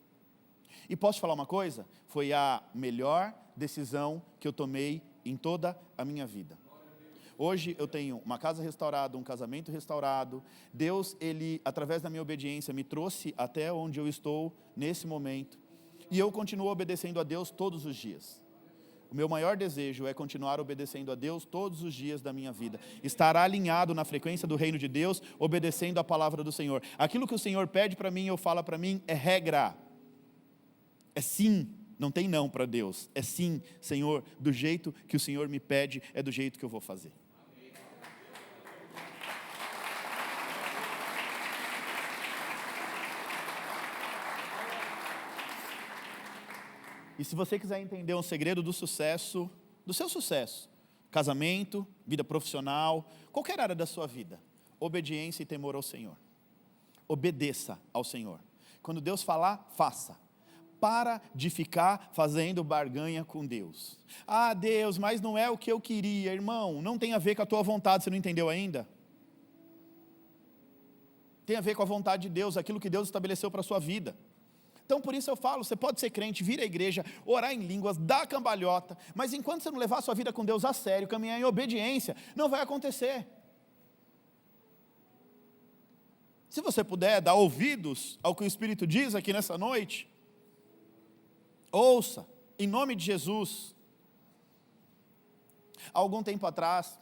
E posso te falar uma coisa? Foi a melhor decisão que eu tomei em toda a minha vida. Hoje eu tenho uma casa restaurada, um casamento restaurado. Deus, Ele, através da minha obediência, me trouxe até onde eu estou nesse momento. E eu continuo obedecendo a Deus todos os dias. O meu maior desejo é continuar obedecendo a Deus todos os dias da minha vida. Estar alinhado na frequência do reino de Deus, obedecendo a palavra do Senhor. Aquilo que o Senhor pede para mim, ou fala para mim, é regra. É sim, não tem não para Deus. É sim, Senhor, do jeito que o Senhor me pede, é do jeito que eu vou fazer. E se você quiser entender um segredo do sucesso, do seu sucesso, casamento, vida profissional, qualquer área da sua vida, obediência e temor ao Senhor. Obedeça ao Senhor. Quando Deus falar, faça. Para de ficar fazendo barganha com Deus. Ah, Deus, mas não é o que eu queria, irmão. Não tem a ver com a tua vontade, você não entendeu ainda? Tem a ver com a vontade de Deus, aquilo que Deus estabeleceu para a sua vida. Então, por isso eu falo, você pode ser crente, vir à igreja, orar em línguas, dar cambalhota, mas enquanto você não levar a sua vida com Deus a sério, caminhar em obediência, não vai acontecer. Se você puder dar ouvidos ao que o Espírito diz aqui nessa noite, ouça, em nome de Jesus. Há algum tempo atrás,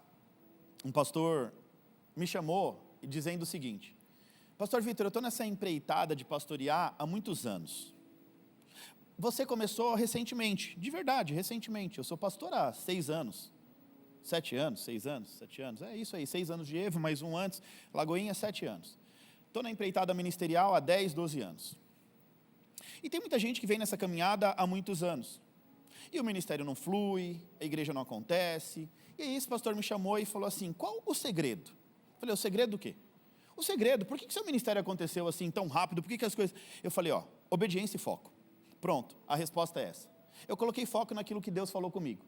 um pastor me chamou dizendo o seguinte, Pastor Vitor, eu estou nessa empreitada de pastorear há muitos anos. Você começou recentemente, de verdade, recentemente. Eu sou pastor há 6 anos, 7 anos, 6 anos, 7 anos. É isso aí, 6 anos de Evo, mais um antes, Lagoinha, 7 anos. Estou na empreitada ministerial há 10, 12 anos. E tem muita gente que vem nessa caminhada há muitos anos. E o ministério não flui, a igreja não acontece, E aí esse pastor me chamou e falou assim, qual o segredo? Eu falei, o segredo do quê? O segredo, por que seu ministério aconteceu assim tão rápido? Por que as coisas... Eu falei, obediência e foco. Pronto, a resposta é essa. Eu coloquei foco naquilo que Deus falou comigo.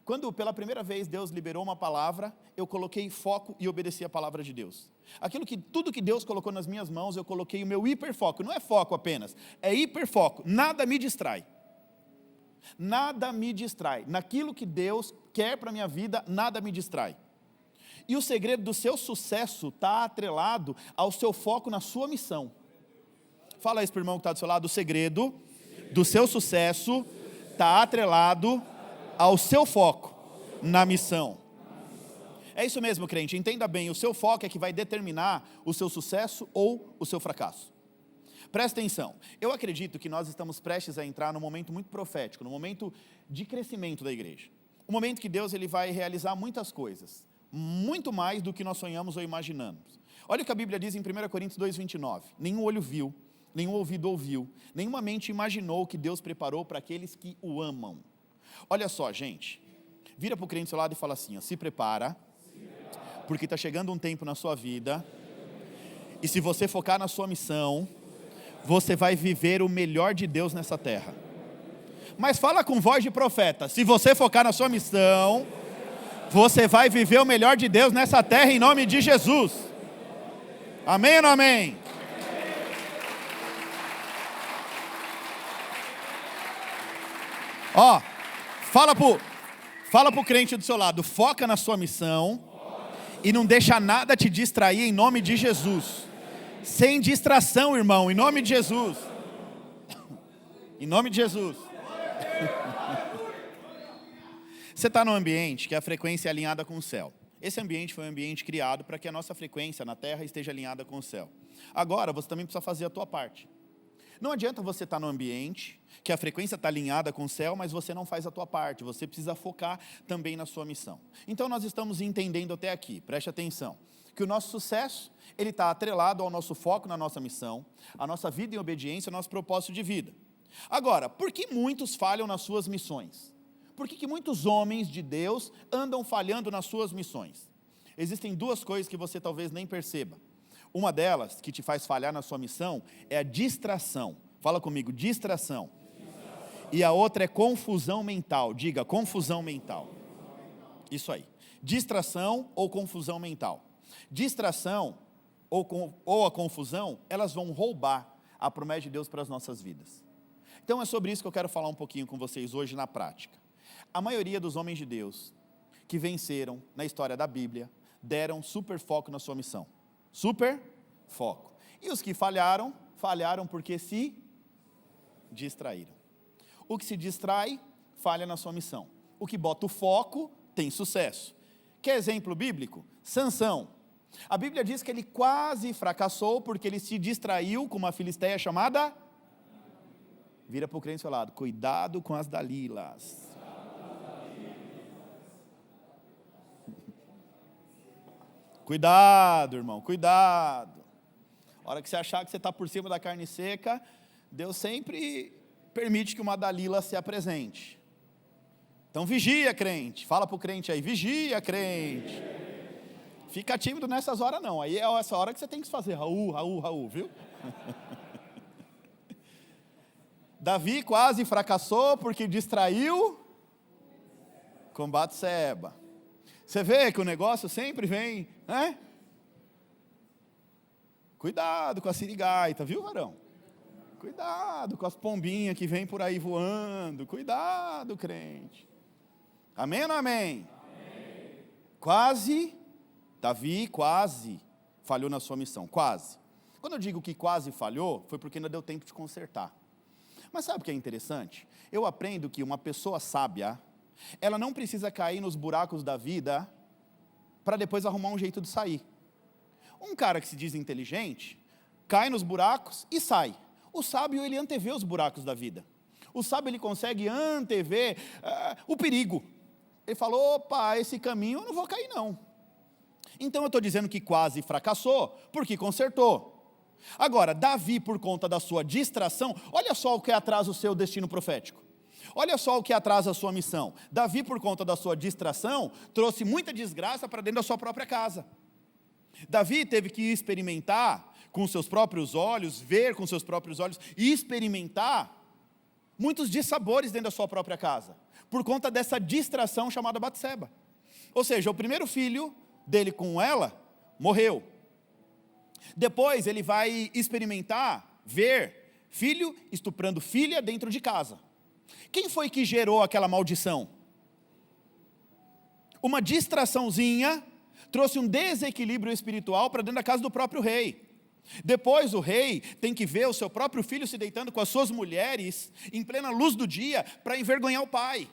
Quando pela primeira vez Deus liberou uma palavra, eu coloquei foco e obedeci a palavra de Deus. Tudo que Deus colocou nas minhas mãos, eu coloquei o meu hiperfoco. Não é foco apenas, é hiperfoco. Nada me distrai. Nada me distrai. Naquilo que Deus quer para a minha vida, nada me distrai. E o segredo do seu sucesso está atrelado ao seu foco na sua missão. Fala isso para o irmão que está do seu lado. O segredo do seu sucesso está atrelado ao seu foco na missão. É isso mesmo, crente. Entenda bem, o seu foco é que vai determinar o seu sucesso ou o seu fracasso. Presta atenção. Eu acredito que nós estamos prestes a entrar num momento muito profético, num momento de crescimento da igreja. Um momento que Deus ele vai realizar muitas coisas, muito mais do que nós sonhamos ou imaginamos. Olha o que a Bíblia diz em 1 Coríntios 2:29. Nenhum olho viu, nenhum ouvido ouviu, nenhuma mente imaginou o que Deus preparou para aqueles que o amam. Olha só, gente, vira para o crente do seu lado e fala assim, se prepara, porque está chegando um tempo na sua vida, e se você focar na sua missão, você vai viver o melhor de Deus nessa terra. Mas fala com voz de profeta, se você focar na sua missão, você vai viver o melhor de Deus nessa terra em nome de Jesus. Amém ou não amém? Fala pro crente do seu lado, foca na sua missão e não deixa nada te distrair em nome de Jesus. Sem distração, irmão, em nome de Jesus. Em nome de Jesus. Você está num ambiente que a frequência é alinhada com o céu. Esse ambiente foi um ambiente criado para que a nossa frequência na terra esteja alinhada com o céu. Agora, você também precisa fazer a tua parte. Não adianta você estar num ambiente que a frequência está alinhada com o céu, mas você não faz a tua parte. Você precisa focar também na sua missão. Então nós estamos entendendo até aqui, preste atenção, que o nosso sucesso, ele está atrelado ao nosso foco na nossa missão, a nossa vida em obediência, ao nosso propósito de vida. Agora, por que muitos falham nas suas missões? Por que muitos homens de Deus andam falhando nas suas missões? Existem duas coisas que você talvez nem perceba. Uma delas, que te faz falhar na sua missão, é a distração. Fala comigo, distração. E a outra é confusão mental. Diga, confusão mental. Isso aí. Distração ou confusão mental. Distração ou a confusão, elas vão roubar a promessa de Deus para as nossas vidas. Então é sobre isso que eu quero falar um pouquinho com vocês hoje na prática. A maioria dos homens de Deus que venceram na história da Bíblia, deram super foco na sua missão. Super foco. E os que falharam, falharam porque se distraíram. O que se distrai, falha na sua missão. O que bota o foco, tem sucesso. Quer exemplo bíblico? Sansão. A Bíblia diz que ele quase fracassou porque ele se distraiu com uma filisteia chamada... Vira para o crente do seu lado, cuidado com as Dalilas. Cuidado, irmão, cuidado. A hora que você achar que você está por cima da carne seca, Deus sempre permite que uma Dalila se apresente. Então vigia, crente. Fala para o crente aí, vigia, crente. Fica tímido nessas horas não. Aí é essa hora que você tem que fazer Raul, Raul, Raul, viu? Davi quase fracassou porque distraiu com Batseba. Você vê que o negócio sempre vem, né? Cuidado com a sirigaita, viu, varão? Cuidado com as pombinhas que vêm por aí voando. Cuidado, crente. Amém ou não amém? Amém. Davi quase falhou na sua missão, quase. Quando eu digo que quase falhou, foi porque ainda deu tempo de consertar. Mas sabe o que é interessante? Eu aprendo que uma pessoa sábia, ela não precisa cair nos buracos da vida para depois arrumar um jeito de sair. Um cara que se diz inteligente, cai nos buracos e sai. O sábio, ele antevê os buracos da vida. O sábio, ele consegue antever o perigo. Ele falou, opa, esse caminho eu não vou cair não. Então eu estou dizendo que quase fracassou, porque consertou. Agora, Davi, por conta da sua distração, olha só o que atrasa o seu destino profético. Olha só o que atrasa a sua missão. Davi, por conta da sua distração, trouxe muita desgraça para dentro da sua própria casa. Davi teve que experimentar com seus próprios olhos, ver com seus próprios olhos, e experimentar muitos dissabores dentro da sua própria casa, por conta dessa distração chamada Batseba. Ou seja, o primeiro filho dele com ela morreu. Depois ele vai experimentar, ver filho estuprando filha dentro de casa. Quem foi que gerou aquela maldição? Uma distraçãozinha trouxe um desequilíbrio espiritual para dentro da casa do próprio rei. Depois o rei tem que ver o seu próprio filho se deitando com as suas mulheres em plena luz do dia para envergonhar o pai.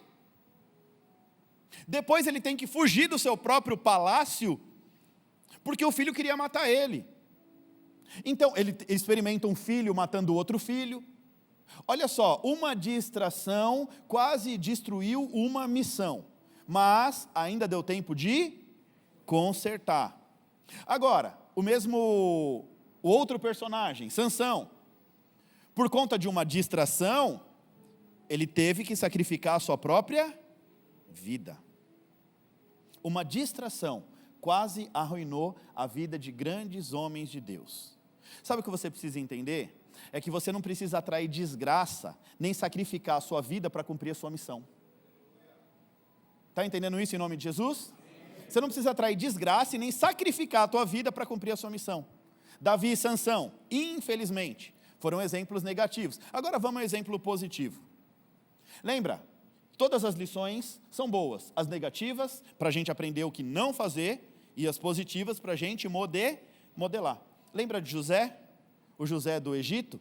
Depois ele tem que fugir do seu próprio palácio porque o filho queria matar ele. Então ele experimenta um filho matando outro filho. Olha só, uma distração quase destruiu uma missão, mas ainda deu tempo de consertar. Agora, o outro personagem, Sansão, por conta de uma distração, ele teve que sacrificar a sua própria vida. Uma distração quase arruinou a vida de grandes homens de Deus. Sabe o que você precisa entender? É que você não precisa atrair desgraça, nem sacrificar a sua vida para cumprir a sua missão. Está entendendo isso em nome de Jesus? Você não precisa atrair desgraça e nem sacrificar a tua vida para cumprir a sua missão. Davi e Sansão, infelizmente, foram exemplos negativos. Agora vamos ao exemplo positivo. Lembra? Todas as lições são boas. As negativas, para a gente aprender o que não fazer, e as positivas, para a gente modelar. Lembra de José? O José do Egito?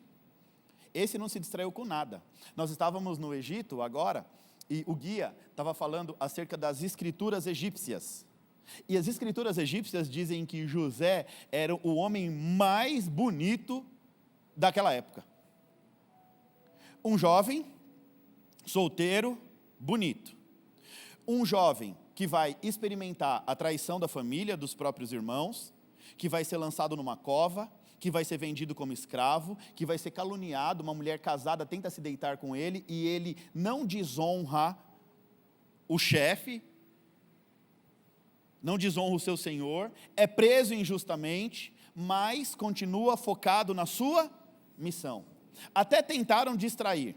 Esse não se distraiu com nada. Nós estávamos no Egito agora, e o guia estava falando acerca das escrituras egípcias. E as escrituras egípcias dizem que José era o homem mais bonito daquela época. Um jovem, solteiro, bonito. Um jovem que vai experimentar a traição da família, dos próprios irmãos, que vai ser lançado numa cova, que vai ser vendido como escravo, que vai ser caluniado, uma mulher casada tenta se deitar com ele, e ele não desonra o chefe, não desonra o seu senhor, é preso injustamente, mas continua focado na sua missão. Até tentaram distrair.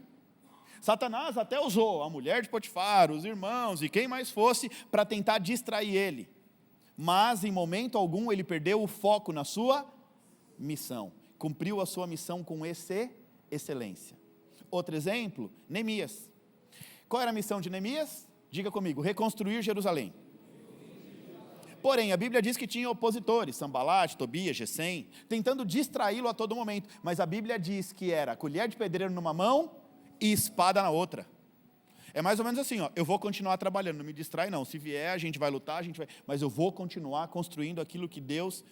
Satanás até usou a mulher de Potifar, os irmãos e quem mais fosse para tentar distrair ele. Mas em momento algum ele perdeu o foco na sua missão. Cumpriu a sua missão com excelência. Outro exemplo, Neemias. Qual era a missão de Neemias? Diga comigo, reconstruir Jerusalém. Porém, a Bíblia diz que tinha opositores, Sambalate, Tobias, Gesem, tentando distraí-lo a todo momento. Mas a Bíblia diz que era colher de pedreiro numa mão e espada na outra. É mais ou menos assim, ó, eu vou continuar trabalhando, não me distrai não. Se vier, a gente vai lutar, mas eu vou continuar construindo aquilo que Deus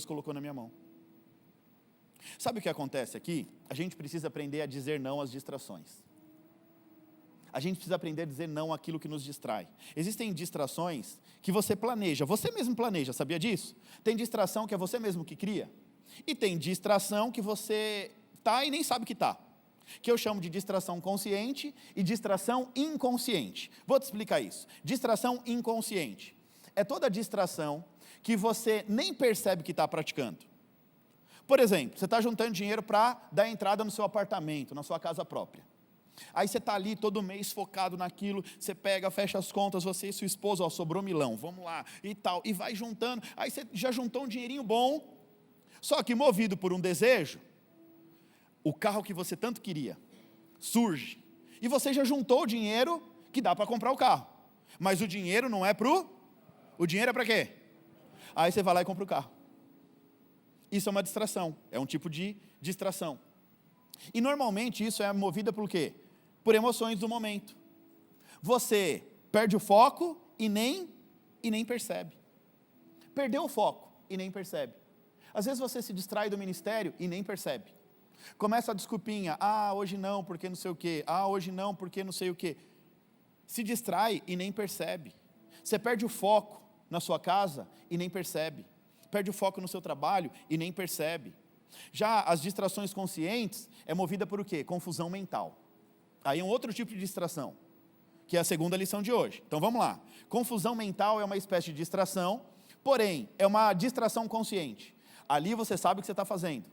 colocou na minha mão. Sabe o que acontece aqui? A gente precisa aprender a dizer não às distrações. A gente precisa aprender a dizer não àquilo que nos distrai. Existem distrações que você planeja, você mesmo planeja, sabia disso? Tem distração que é você mesmo que cria. E tem distração que você está e nem sabe que está. Que eu chamo de distração consciente e distração inconsciente. Vou te explicar isso. Distração inconsciente é toda distração que você nem percebe que está praticando. Por exemplo, você está juntando dinheiro para dar entrada no seu apartamento, na sua casa própria. Aí você está ali todo mês focado naquilo, você pega, fecha as contas, você e sua esposa, ó, sobrou milão, vamos lá, e tal, e vai juntando, aí você já juntou um dinheirinho bom, só que movido por um desejo, o carro que você tanto queria surge, e você já juntou o dinheiro que dá para comprar o carro, mas o dinheiro não é o dinheiro é para quê? Aí você vai lá e compra o carro. Isso é uma distração, é um tipo de distração. E normalmente isso é movido por quê? Por emoções do momento. Você perde o foco e nem percebe. Perdeu o foco e nem percebe. Às vezes você se distrai do ministério e nem percebe. Começa a desculpinha, hoje não, porque não sei o quê, hoje não, porque não sei o quê. Se distrai e nem percebe. Você perde o foco na sua casa e nem percebe. Perde o foco no seu trabalho e nem percebe. Já as distrações conscientes é movida por o quê? Confusão mental. Aí é um outro tipo de distração, que é a segunda lição de hoje. Então vamos lá. Confusão mental é uma espécie de distração, porém, é uma distração consciente. Ali você sabe o que você está fazendo.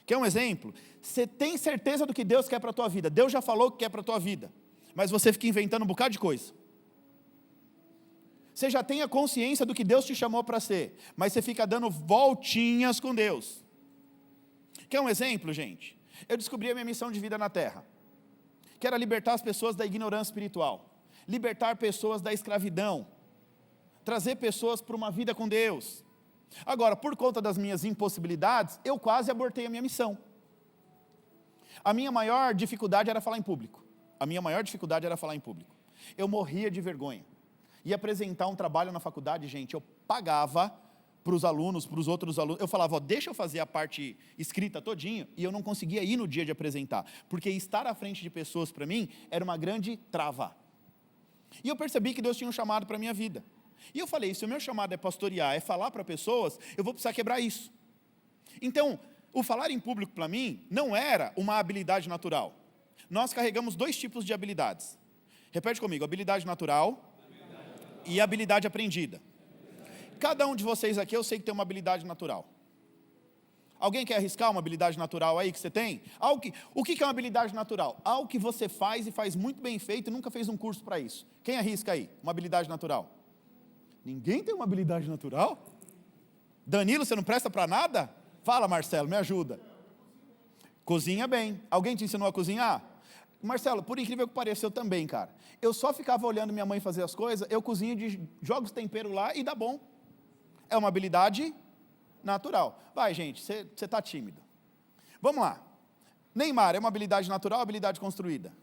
Quer um exemplo? Você tem certeza do que Deus quer para a tua vida. Deus já falou o que quer para a tua vida. Mas você fica inventando um bocado de coisa. Você já tem a consciência do que Deus te chamou para ser. Mas você fica dando voltinhas com Deus. Quer um exemplo, gente? Eu descobri a minha missão de vida na Terra. Que era libertar as pessoas da ignorância espiritual. Libertar pessoas da escravidão. Trazer pessoas para uma vida com Deus. Agora, por conta das minhas impossibilidades, eu quase abortei a minha missão. A minha maior dificuldade era falar em público. Eu morria de vergonha. Ia apresentar um trabalho na faculdade, gente, eu pagava para os alunos, para os outros alunos. Eu falava, deixa eu fazer a parte escrita todinho, e eu não conseguia ir no dia de apresentar, porque estar à frente de pessoas, para mim, era uma grande trava. E eu percebi que Deus tinha um chamado para a minha vida. E eu falei, se o meu chamado é pastorear, é falar para pessoas, eu vou precisar quebrar isso. Então, o falar em público para mim não era uma habilidade natural. Nós carregamos 2 tipos de habilidades. Repete comigo, habilidade natural e habilidade aprendida. Cada um de vocês aqui, eu sei que tem uma habilidade natural. Alguém quer arriscar uma habilidade natural aí que você tem? O que é uma habilidade natural? Algo que você faz e faz muito bem feito e nunca fez um curso para isso. Quem arrisca aí? Uma habilidade natural? Ninguém tem uma habilidade natural? Danilo, você não presta para nada? Fala, Marcelo, me ajuda. Cozinha bem. Alguém te ensinou a cozinhar? Marcelo, por incrível que pareça, eu também, cara. Eu só ficava olhando minha mãe fazer as coisas, eu cozinho, jogo os temperos lá e dá bom. É uma habilidade natural. Vai, gente, você está tímido. Vamos lá. Neymar, é uma habilidade natural ou habilidade construída?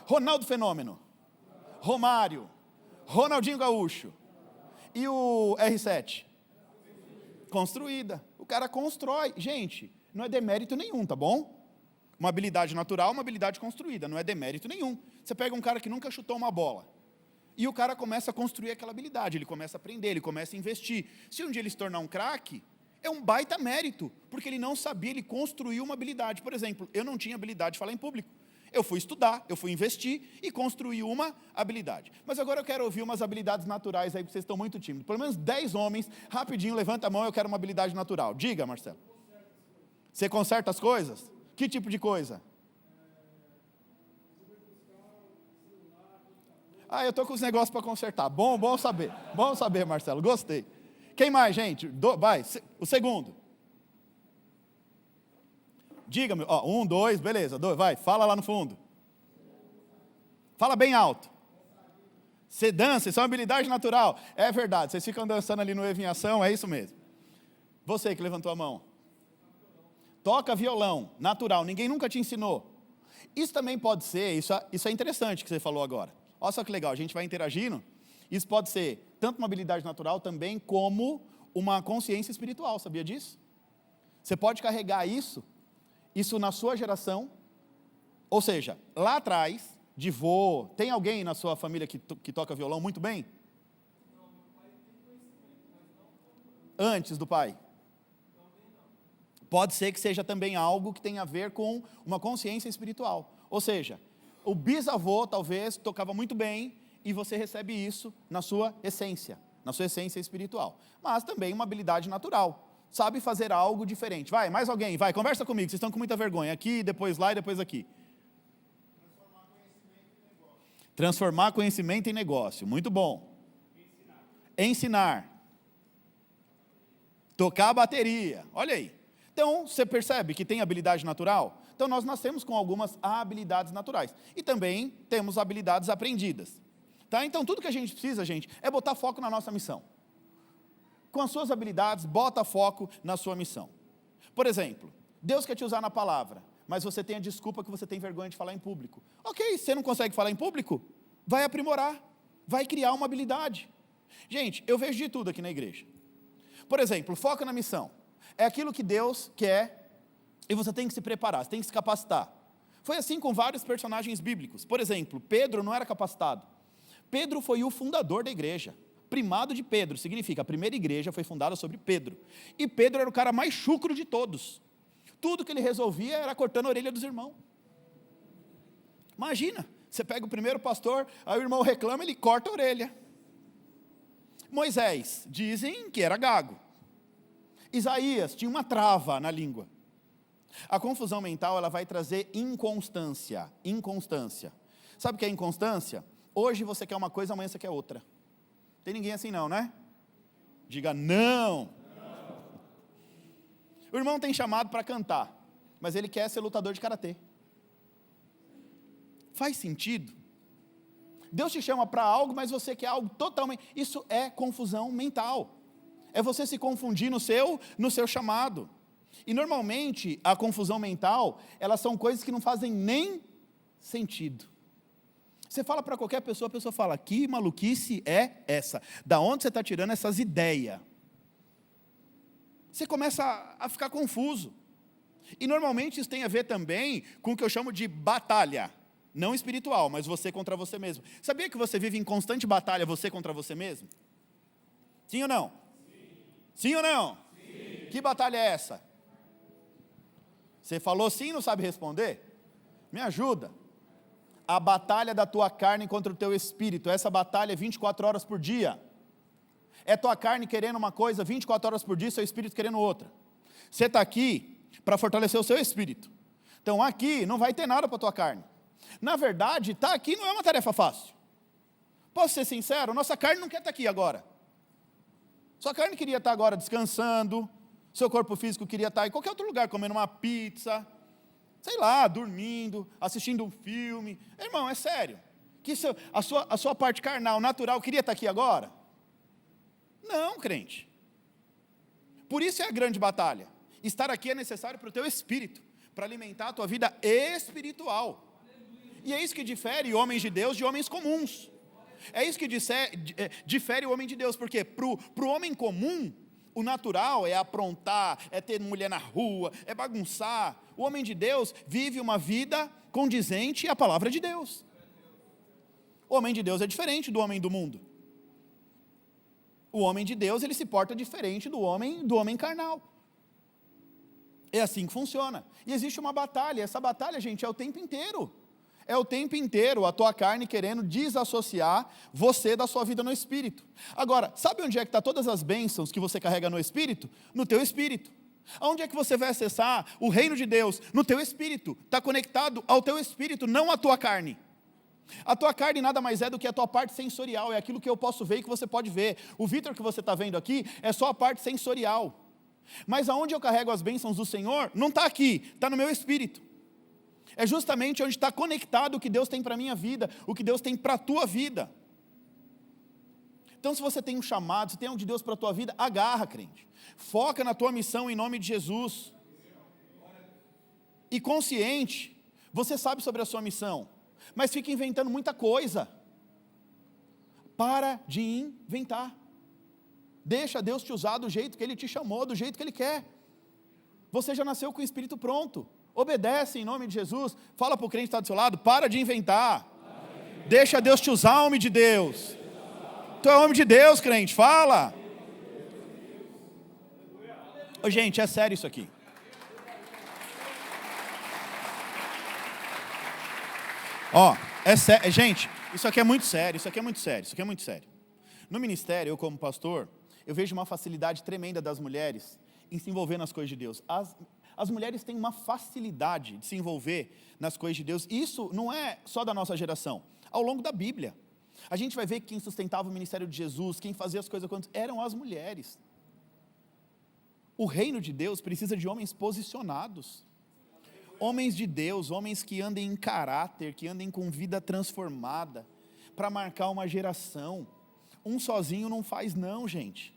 Ronaldo Fenômeno. Romário. Ronaldinho Gaúcho. E o R7? Construída. O cara constrói. Gente, não é demérito nenhum, tá bom? Uma habilidade natural, uma habilidade construída. Não é demérito nenhum. Você pega um cara que nunca chutou uma bola. E o cara começa a construir aquela habilidade. Ele começa a aprender, ele começa a investir. Se um dia ele se tornar um craque, é um baita mérito. Porque ele não sabia, ele construiu uma habilidade. Por exemplo, eu não tinha habilidade de falar em público. Eu fui estudar, eu fui investir e construí uma habilidade. Mas agora eu quero ouvir umas habilidades naturais aí, porque vocês estão muito tímidos. Pelo menos 10 homens, rapidinho, levanta a mão, eu quero uma habilidade natural. Diga, Marcelo. Você conserta as coisas? Que tipo de coisa? Eu estou com os negócios para consertar. Bom saber. Bom saber, Marcelo, gostei. Quem mais, gente? Vai, o segundo. Diga-me, 1, 2, beleza, 2, vai, fala lá no fundo. Fala bem alto. Você dança, isso é uma habilidade natural. É verdade, vocês ficam dançando ali no Evo em Ação, é isso mesmo. Você que levantou a mão. Toca violão, natural, ninguém nunca te ensinou. Isso também pode ser, isso é interessante que você falou agora. Olha só que legal, a gente vai interagindo. Isso pode ser tanto uma habilidade natural também como uma consciência espiritual, sabia disso? Você pode carregar isso na sua geração, ou seja, lá atrás, de vô, tem alguém na sua família que toca violão muito bem? Não, meu pai tem conhecimento, mas não. Antes do pai? Também não. Pode ser que seja também algo que tenha a ver com uma consciência espiritual, ou seja, o bisavô talvez tocava muito bem e você recebe isso na sua essência espiritual, mas também uma habilidade natural. Sabe fazer algo diferente. Vai, mais alguém, vai, conversa comigo, vocês estão com muita vergonha. Aqui, depois lá e depois aqui. Transformar conhecimento em negócio. Muito bom. Ensinar. Tocar a bateria. Olha aí. Então, você percebe que tem habilidade natural? Então, nós nascemos com algumas habilidades naturais. E também temos habilidades aprendidas. Tá? Então, tudo que a gente precisa, gente, é botar foco na nossa missão. Com as suas habilidades, bota foco na sua missão. Por exemplo, Deus quer te usar na palavra, mas você tem a desculpa que você tem vergonha de falar em público. Ok, você não consegue falar em público? Vai aprimorar, vai criar uma habilidade. Gente, eu vejo de tudo aqui na igreja. Por exemplo, foco na missão. É aquilo que Deus quer e você tem que se preparar, você tem que se capacitar. Foi assim com vários personagens bíblicos. Por exemplo, Pedro não era capacitado. Pedro foi o fundador da igreja. Primado de Pedro, significa a primeira igreja foi fundada sobre Pedro. E Pedro era o cara mais chucro de todos. Tudo que ele resolvia era cortando a orelha dos irmãos. Imagina, você pega o primeiro pastor, aí o irmão reclama, ele corta a orelha. Moisés, dizem que era gago. Isaías tinha uma trava na língua. A confusão mental, ela vai trazer inconstância. Sabe o que é inconstância? Hoje você quer uma coisa, amanhã você quer outra. Tem ninguém assim não, né? Diga não. O irmão tem chamado para cantar, mas ele quer ser lutador de karatê. Faz sentido? Deus te chama para algo, mas você quer algo totalmente... Isso é confusão mental. É você se confundir no seu chamado. E normalmente, a confusão mental, elas são coisas que não fazem nem sentido. Você fala para qualquer pessoa, a pessoa fala, que maluquice é essa? Da onde você está tirando essas ideias? Você começa a ficar confuso. E normalmente isso tem a ver também com o que eu chamo de batalha. Não espiritual, mas você contra você mesmo. Sabia que você vive em constante batalha, você contra você mesmo? Sim ou não? Sim ou não? Sim. Que batalha é essa? Você falou sim e não sabe responder? Me ajuda. A batalha da tua carne contra o teu espírito. Essa batalha é 24 horas por dia. É tua carne querendo uma coisa 24 horas por dia, seu espírito querendo outra. Você está aqui para fortalecer o seu espírito. Então aqui não vai ter nada para a tua carne. Na verdade, estar aqui não é uma tarefa fácil. Posso ser sincero? Nossa carne não quer estar aqui agora. Sua carne queria estar agora descansando, seu corpo físico queria estar em qualquer outro lugar, comendo uma pizza, sei lá, dormindo, assistindo um filme. Irmão, é sério. Que a sua parte carnal, natural, queria estar aqui agora? Não, crente. Por isso é a grande batalha. Estar aqui é necessário para o teu espírito, para alimentar a tua vida espiritual. E é isso que difere homens de Deus de homens comuns. É isso que difere o homem de Deus, porque para o homem comum, o natural é aprontar, é ter mulher na rua, é bagunçar. O homem de Deus vive uma vida condizente à palavra de Deus. O homem de Deus é diferente do homem do mundo. O homem de Deus, ele se porta diferente do homem carnal. É assim que funciona. E existe uma batalha, essa batalha, gente, é o tempo inteiro. É o tempo inteiro a tua carne querendo desassociar você da sua vida no Espírito. Agora, sabe onde é que está todas as bênçãos que você carrega no Espírito? No teu Espírito. Aonde é que você vai acessar o reino de Deus? No teu Espírito. Está conectado ao teu Espírito, não à tua carne. A tua carne nada mais é do que a tua parte sensorial, é aquilo que eu posso ver e que você pode ver. O Vitor que você está vendo aqui é só a parte sensorial. Mas aonde eu carrego as bênçãos do Senhor, não está aqui, está no meu Espírito. É justamente onde está conectado o que Deus tem para a minha vida, o que Deus tem para a tua vida. Então se você tem um chamado, se tem algo de Deus para a tua vida, agarra, crente. Foca na tua missão em nome de Jesus. E consciente, você sabe sobre a sua missão, mas fica inventando muita coisa. Para de inventar. Deixa Deus te usar do jeito que Ele te chamou, do jeito que Ele quer. Você já nasceu com o Espírito pronto. Obedece em nome de Jesus. Fala para o crente que está do seu lado, para de inventar. Deixa Deus te usar, homem de Deus. Tu é homem de Deus, crente, fala. Ô, gente, é sério isso aqui. Ó, é sério, gente, isso aqui é muito sério, isso aqui é muito sério, isso aqui é muito sério. No ministério, eu como pastor, eu vejo uma facilidade tremenda das mulheres em se envolver nas coisas de Deus. As mulheres têm uma facilidade de se envolver nas coisas de Deus. Isso não é só da nossa geração. Ao longo da Bíblia, a gente vai ver que quem sustentava o ministério de Jesus, quem fazia as coisas eram as mulheres. O reino de Deus precisa de homens posicionados. Homens de Deus, homens que andem em caráter, que andem com vida transformada, para marcar uma geração. Um sozinho não faz não, gente.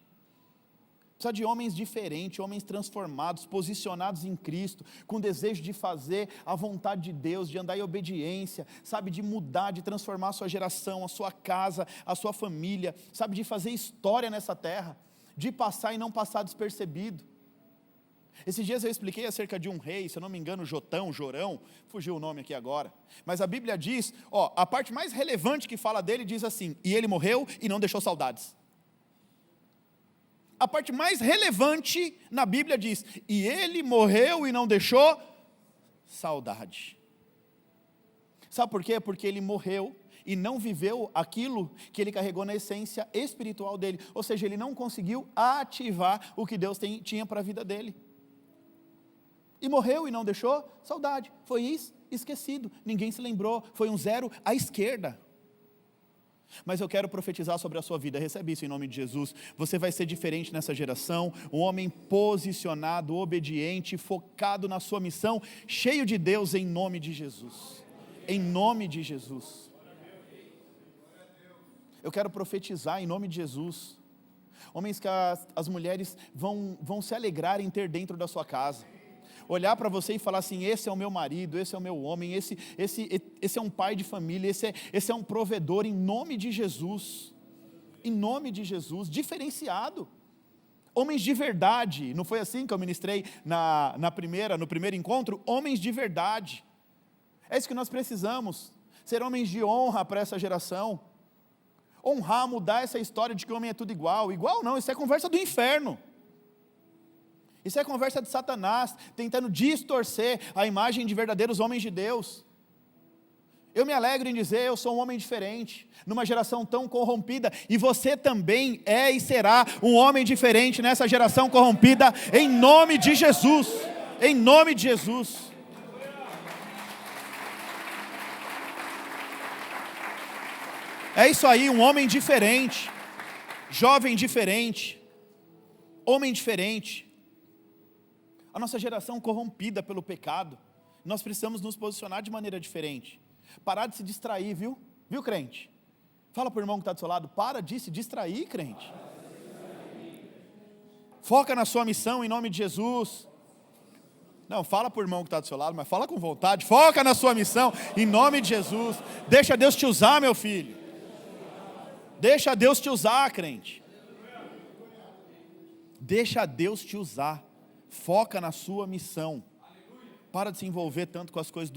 Precisa de homens diferentes, homens transformados, posicionados em Cristo, com desejo de fazer a vontade de Deus, de andar em obediência, sabe, de mudar, de transformar a sua geração, a sua casa, a sua família, sabe, de fazer história nessa terra, de passar e não passar despercebido. Esses dias eu expliquei acerca de um rei, se eu não me engano, Jorão, fugiu o nome aqui agora, mas a Bíblia diz, a parte mais relevante que fala dele diz assim, e ele morreu e não deixou saudades. A parte mais relevante na Bíblia diz, e ele morreu e não deixou saudade. Sabe por quê? Porque ele morreu e não viveu aquilo que ele carregou na essência espiritual dele. Ou seja, ele não conseguiu ativar o que Deus tinha para a vida dele. E morreu e não deixou saudade. Foi esquecido. Ninguém se lembrou. Foi um zero à esquerda. Mas eu quero profetizar sobre a sua vida. Recebe isso em nome de Jesus. Você vai ser diferente nessa geração. Um homem posicionado, obediente, focado na sua missão, cheio de Deus em nome de Jesus. Em nome de Jesus. Eu quero profetizar em nome de Jesus. Homens que as mulheres vão se alegrar em ter dentro da sua casa. Olhar para você e falar assim: esse é o meu marido, esse é o meu homem, esse é um pai de família, esse é um provedor, em nome de Jesus. Em nome de Jesus, diferenciado. Homens de verdade. Não foi assim que eu ministrei no primeiro encontro? Homens de verdade. É isso que nós precisamos. Ser homens de honra para essa geração. Honrar, mudar essa história de que o homem é tudo igual. Igual não, isso é conversa do inferno. Isso é conversa de Satanás, tentando distorcer a imagem de verdadeiros homens de Deus. Eu me alegro em dizer, eu sou um homem diferente, numa geração tão corrompida, e você também é e será um homem diferente nessa geração corrompida, em nome de Jesus, em nome de Jesus. É isso aí, um homem diferente, jovem diferente, homem diferente. A nossa geração corrompida pelo pecado, nós precisamos nos posicionar de maneira diferente. Parar de se distrair, viu? Viu, crente? Fala para o irmão que está do seu lado, para de se distrair, crente. Foca na sua missão em nome de Jesus. Não, fala para o irmão que está do seu lado, mas fala com vontade. Foca na sua missão em nome de Jesus. Deixa Deus te usar, meu filho. Deixa Deus te usar, crente. Deixa Deus te usar. Foca na sua missão. Para de se envolver tanto com as coisas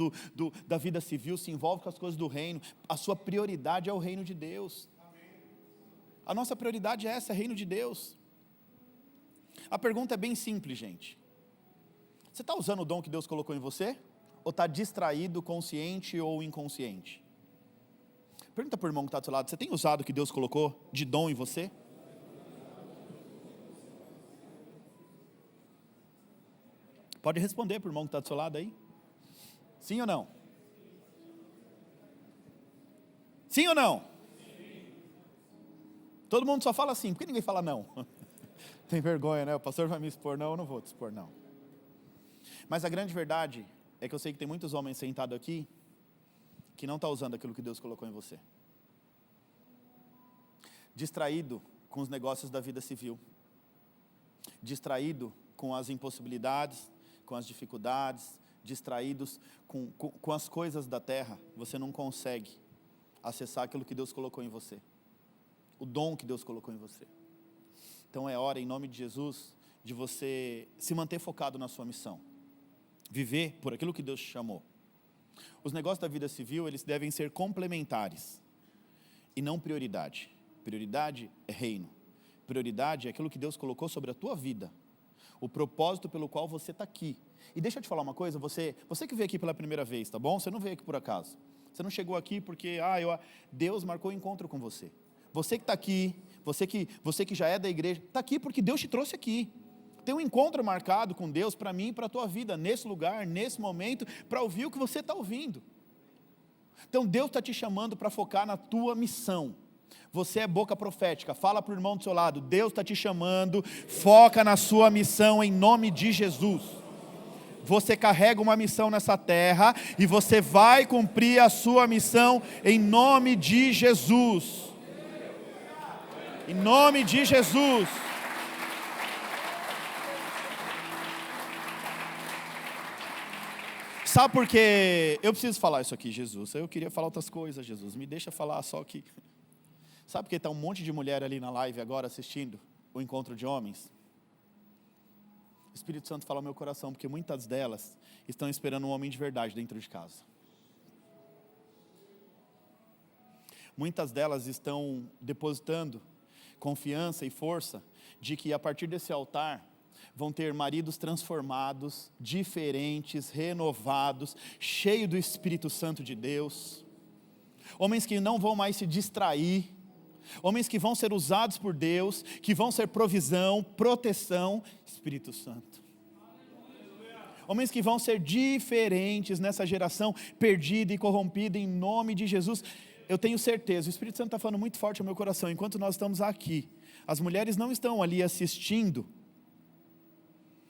da vida civil, se envolve com as coisas do reino. A sua prioridade é o reino de Deus. A nossa prioridade é essa, é o reino de Deus. A pergunta é bem simples, gente. Você está usando o dom que Deus colocou em você? Ou está distraído, consciente ou inconsciente? Pergunta para o irmão que está do seu lado, você tem usado o que Deus colocou de dom em você? Pode responder para o irmão que está do seu lado aí. Sim ou não? Sim ou não? Sim. Todo mundo só fala sim, por que ninguém fala não? Tem vergonha, né? O pastor vai me expor, não, eu não vou te expor, não. Mas a grande verdade é que eu sei que tem muitos homens sentados aqui que não estão usando aquilo que Deus colocou em você. Distraído com os negócios da vida civil. Distraído com as impossibilidades, com as dificuldades, distraídos com as coisas da terra, você não consegue acessar aquilo que Deus colocou em você, o dom que Deus colocou em você. Então é hora, em nome de Jesus, de você se manter focado na sua missão, viver por aquilo que Deus te chamou. Os negócios da vida civil, eles devem ser complementares e não prioridade. Prioridade é reino, prioridade é aquilo que Deus colocou sobre a tua vida, o propósito pelo qual você está aqui. E deixa eu te falar uma coisa, você que veio aqui pela primeira vez, tá bom? Você não veio aqui por acaso. Você não chegou aqui porque Deus marcou um encontro com você. Você que está aqui, você que já é da igreja, está aqui porque Deus te trouxe aqui. Tem um encontro marcado com Deus para mim e para a tua vida, nesse lugar, nesse momento, para ouvir o que você está ouvindo. Então Deus está te chamando para focar na tua missão. Você é boca profética, fala para o irmão do seu lado, Deus está te chamando, foca na sua missão em nome de Jesus. Você carrega uma missão nessa terra e você vai cumprir a sua missão em nome de Jesus. Em nome de Jesus. Sabe por quê? Eu preciso falar isso aqui, Jesus. Eu queria falar outras coisas, Jesus. Me deixa falar só que... Sabe por que está um monte de mulher ali na live agora assistindo o encontro de homens? O Espírito Santo fala ao meu coração, porque muitas delas estão esperando um homem de verdade dentro de casa. Muitas delas estão depositando confiança e força de que a partir desse altar vão ter maridos transformados, diferentes, renovados, cheios do Espírito Santo de Deus. Homens que não vão mais se distrair. Homens que vão ser usados por Deus, que vão ser provisão, proteção, Espírito Santo. Homens que vão ser diferentes nessa geração perdida e corrompida, em nome de Jesus. Eu tenho certeza, o Espírito Santo está falando muito forte ao meu coração, enquanto nós estamos aqui, as mulheres não estão ali assistindo,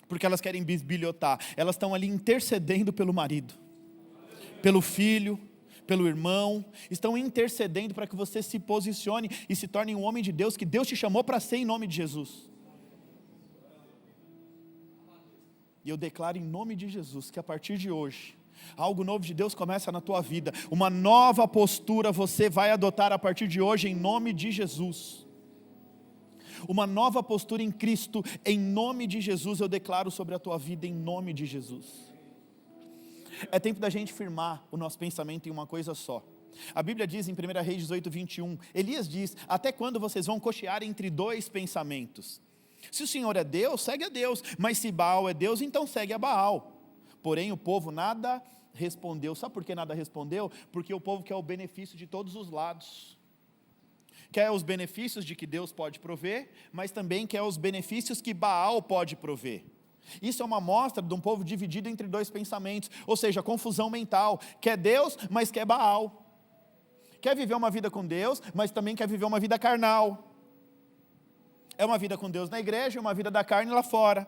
porque elas querem bisbilhotar, elas estão ali intercedendo pelo marido, pelo filho, pelo irmão, estão intercedendo para que você se posicione e se torne um homem de Deus, que Deus te chamou para ser em nome de Jesus. E eu declaro em nome de Jesus, que a partir de hoje, algo novo de Deus começa na tua vida, uma nova postura você vai adotar a partir de hoje, em nome de Jesus. Uma nova postura em Cristo, em nome de Jesus, eu declaro sobre a tua vida, em nome de Jesus. É tempo da gente firmar o nosso pensamento em uma coisa só. A Bíblia diz em 1 Reis 18, 21, Elias diz, até quando vocês vão cochear entre dois pensamentos? Se o Senhor é Deus, segue a Deus, mas se Baal é Deus, então segue a Baal. Porém o povo nada respondeu. Sabe por que nada respondeu? Porque o povo quer o benefício de todos os lados. Quer os benefícios de que Deus pode prover, mas também quer os benefícios que Baal pode prover. Isso é uma amostra de um povo dividido entre dois pensamentos, ou seja, confusão mental. Quer Deus, mas quer Baal. Quer viver uma vida com Deus, mas também quer viver uma vida carnal. É uma vida com Deus na igreja, uma vida da carne lá fora.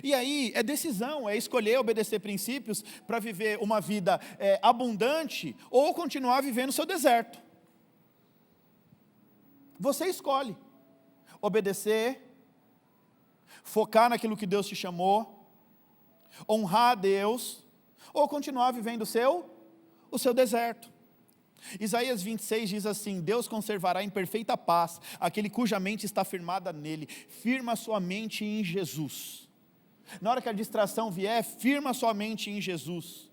E aí é decisão, é escolher obedecer princípios para viver uma vida abundante ou continuar vivendo o seu deserto. Você escolhe obedecer, focar naquilo que Deus te chamou, honrar a Deus, ou continuar vivendo o seu deserto. Isaías 26 diz assim, Deus conservará em perfeita paz aquele cuja mente está firmada nele. Firma sua mente em Jesus. Na hora que a distração vier, firma sua mente em Jesus.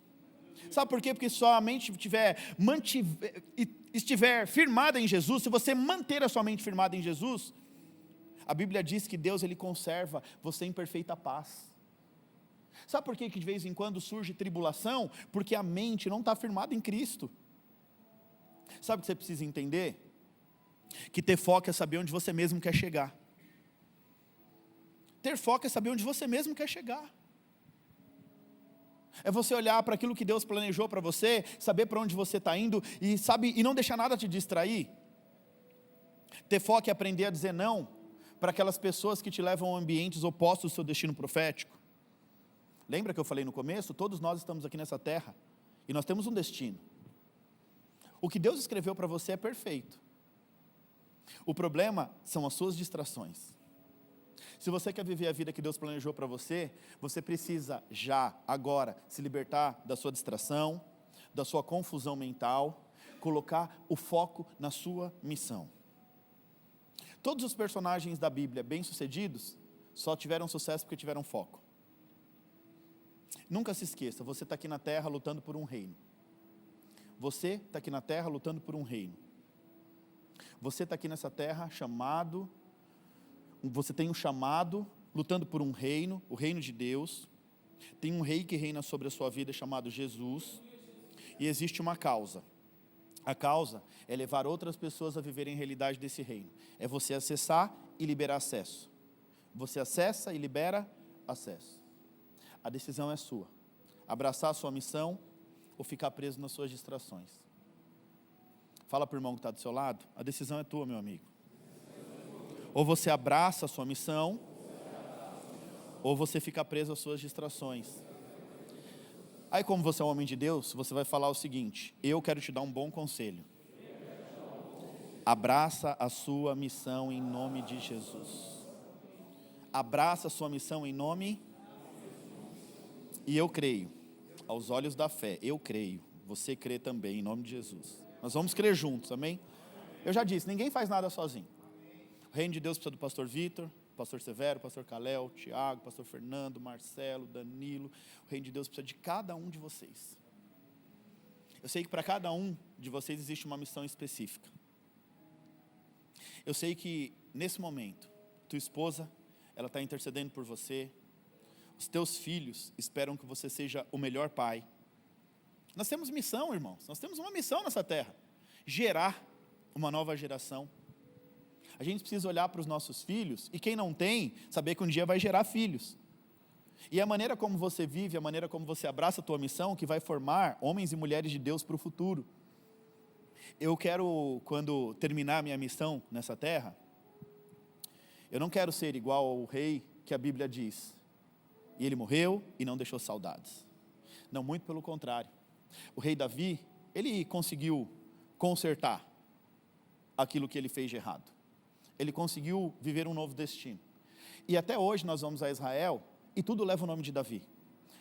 Sabe por quê? Porque se sua mente estiver firmada em Jesus, se você manter a sua mente firmada em Jesus, a Bíblia diz que Deus ele conserva você em perfeita paz. Sabe por quê que de vez em quando surge tribulação? Porque a mente não está firmada em Cristo. Sabe o que você precisa entender? Que ter foco é saber onde você mesmo quer chegar. Ter foco é saber onde você mesmo quer chegar. É você olhar para aquilo que Deus planejou para você, saber para onde você está indo e não deixar nada te distrair. Ter foco é aprender a dizer não para aquelas pessoas que te levam a ambientes opostos ao seu destino profético. Lembra que eu falei no começo? Todos nós estamos aqui nessa terra e nós temos um destino. O que Deus escreveu para você é perfeito. O problema são as suas distrações. Se você quer viver a vida que Deus planejou para você, você precisa já, agora, se libertar da sua distração, da sua confusão mental, colocar o foco na sua missão. Todos os personagens da Bíblia bem-sucedidos só tiveram sucesso porque tiveram foco. Nunca se esqueça, você está aqui na terra lutando por um reino. Você está aqui na terra lutando por um reino. Você está aqui nessa terra chamado, você tem um chamado, lutando por um reino, o reino de Deus. Tem um rei que reina sobre a sua vida chamado Jesus. E existe uma causa. A causa é levar outras pessoas a viverem a realidade desse reino. É você acessar e liberar acesso. Você acessa e libera acesso. A decisão é sua. Abraçar a sua missão ou ficar preso nas suas distrações. Fala para o irmão que está do seu lado, a decisão é tua, meu amigo. Ou você abraça a sua missão, ou você fica preso às suas distrações. Aí como você é um homem de Deus, você vai falar o seguinte, eu quero te dar um bom conselho. Abraça a sua missão em nome de Jesus. Abraça a sua missão em nome. E eu creio, aos olhos da fé, eu creio, você crê também, em nome de Jesus. Nós vamos crer juntos, amém? Eu já disse, ninguém faz nada sozinho. O reino de Deus precisa do pastor Vitor, pastor Severo, pastor Calel, Tiago, pastor Fernando, Marcelo, Danilo. O reino de Deus precisa de cada um de vocês. Eu sei que para cada um de vocês existe uma missão específica. Eu sei que, nesse momento, tua esposa, ela está intercedendo por você. Os teus filhos esperam que você seja o melhor pai. Nós temos missão, irmãos, nós temos uma missão nessa terra, gerar uma nova geração. A gente precisa olhar para os nossos filhos, e quem não tem, saber que um dia vai gerar filhos. E a maneira como você vive, a maneira como você abraça a tua missão, que vai formar homens e mulheres de Deus para o futuro. Eu quero, quando terminar a minha missão nessa terra, eu não quero ser igual ao rei que a Bíblia diz. E ele morreu e não deixou saudades. Não, muito pelo contrário. O rei Davi, ele conseguiu consertar aquilo que ele fez de errado. Ele conseguiu viver um novo destino. E até hoje nós vamos a Israel e tudo leva o nome de Davi.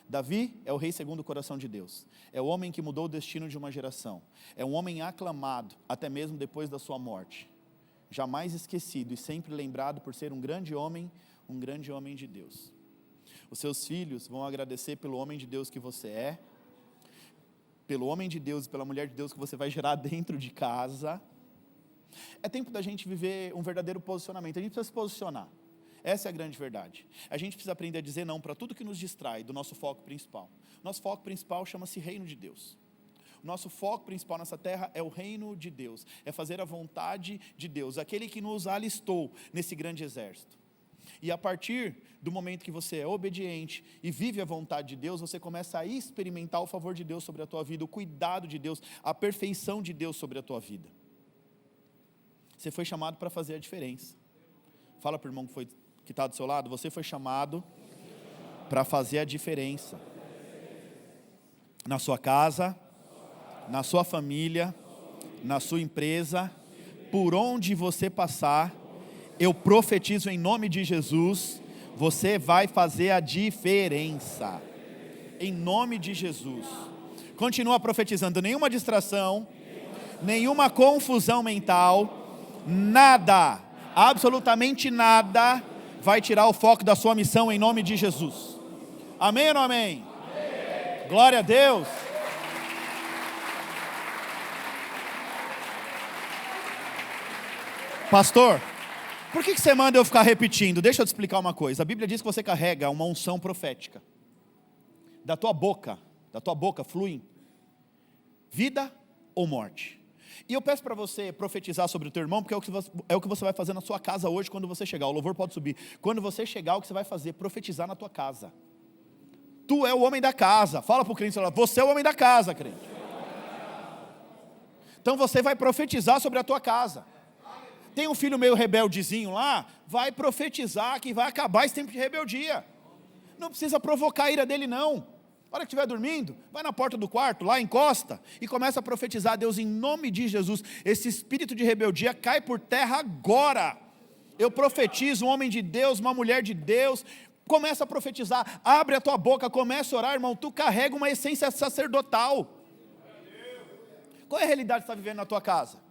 Davi é o rei segundo o coração de Deus. É o homem que mudou o destino de uma geração. É um homem aclamado, até mesmo depois da sua morte. Jamais esquecido e sempre lembrado por ser um grande homem de Deus. Os seus filhos vão agradecer pelo homem de Deus que você é, pelo homem de Deus e pela mulher de Deus que você vai gerar dentro de casa. É tempo da gente viver um verdadeiro posicionamento. A gente precisa se posicionar. Essa é a grande verdade. A gente precisa aprender a dizer não para tudo que nos distrai do nosso foco principal. Nosso foco principal chama-se reino de Deus. O nosso foco principal nessa terra é o reino de Deus. É fazer a vontade de Deus, aquele que nos alistou nesse grande exército. E a partir do momento que você é obediente e vive a vontade de Deus, você começa a experimentar o favor de Deus sobre a tua vida, o cuidado de Deus, a perfeição de Deus sobre a tua vida. Você foi chamado para fazer a diferença. Fala para o irmão que está do seu lado, você foi chamado para fazer a diferença. Na sua casa, na sua família, na sua empresa, por onde você passar, eu profetizo em nome de Jesus, você vai fazer a diferença. Em nome de Jesus. Continua profetizando, nenhuma distração, nenhuma confusão mental, nada, absolutamente nada, vai tirar o foco da sua missão em nome de Jesus. Amém ou não amém? Amém. Glória a Deus. Pastor, por que você manda eu ficar repetindo? Deixa eu te explicar uma coisa. A Bíblia diz que você carrega uma unção profética. Da tua boca flui vida ou morte. E eu peço para você profetizar sobre o teu irmão, porque é o que você vai fazer na sua casa hoje quando você chegar. O louvor pode subir. Quando você chegar, o que você vai fazer? Profetizar na tua casa. Tu é o homem da casa. Fala para o crente, você é o homem da casa, crente. Então você vai profetizar sobre a tua casa. Tem um filho meio rebeldezinho lá, vai profetizar que vai acabar esse tempo de rebeldia. Não precisa provocar a ira dele não. A hora que estiver dormindo, vai na porta do quarto, lá encosta, e começa a profetizar a Deus em nome de Jesus. Esse espírito de rebeldia cai por terra agora. Eu profetizo um homem de Deus, uma mulher de Deus. Começa a profetizar, abre a tua boca, começa a orar, irmão. Tu carrega uma essência sacerdotal. Qual é a realidade que você está vivendo na tua casa?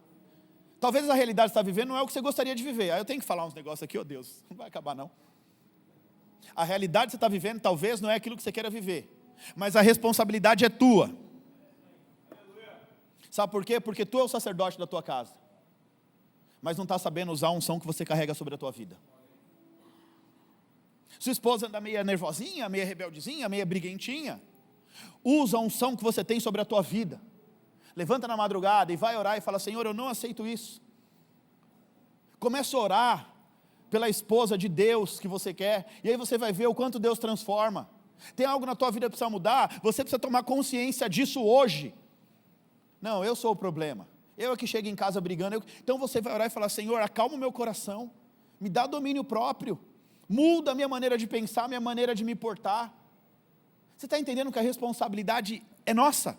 Talvez a realidade que você está vivendo não é o que você gostaria de viver. Aí eu tenho que falar uns negócios aqui, Deus, não vai acabar não. A realidade que você está vivendo talvez não é aquilo que você queira viver, mas a responsabilidade é tua. Sabe por quê? Porque tu é o sacerdote da tua casa, mas não está sabendo usar a unção que você carrega sobre a tua vida. Sua esposa anda meio nervosinha, meio rebeldezinha, meio briguentinha. Usa a unção que você tem sobre a tua vida. Levanta na madrugada e vai orar e fala, Senhor, eu não aceito isso. Começa a orar pela esposa de Deus que você quer, e aí você vai ver o quanto Deus transforma. Tem algo na tua vida que precisa mudar, você precisa tomar consciência disso hoje. Não, eu sou o problema. Eu é que chego em casa brigando. Então você vai orar e falar, Senhor, acalma o meu coração, me dá domínio próprio, muda a minha maneira de pensar, a minha maneira de me portar. Você está entendendo que a responsabilidade é nossa?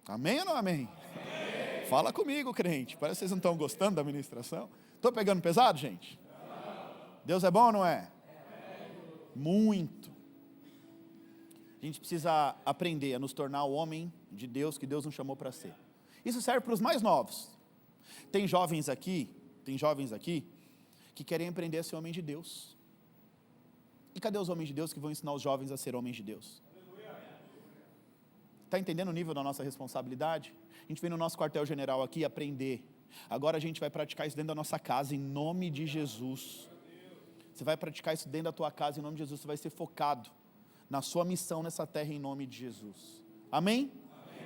Amém ou não amém? Amém? Fala comigo, crente. Parece que vocês não estão gostando da ministração. Estou pegando pesado, gente? Não. Deus é bom ou não é? Muito. A gente precisa aprender a nos tornar o homem de Deus que Deus nos chamou para ser. Isso serve para os mais novos. Tem jovens aqui que querem aprender a ser homem de Deus. E cadê os homens de Deus que vão ensinar os jovens a ser homens de Deus? Está entendendo o nível da nossa responsabilidade? A gente vem no nosso quartel-general aqui aprender. Agora a gente vai praticar isso dentro da nossa casa, em nome de Jesus. Você vai praticar isso dentro da tua casa, em nome de Jesus. Você vai ser focado na sua missão nessa terra, em nome de Jesus. Amém?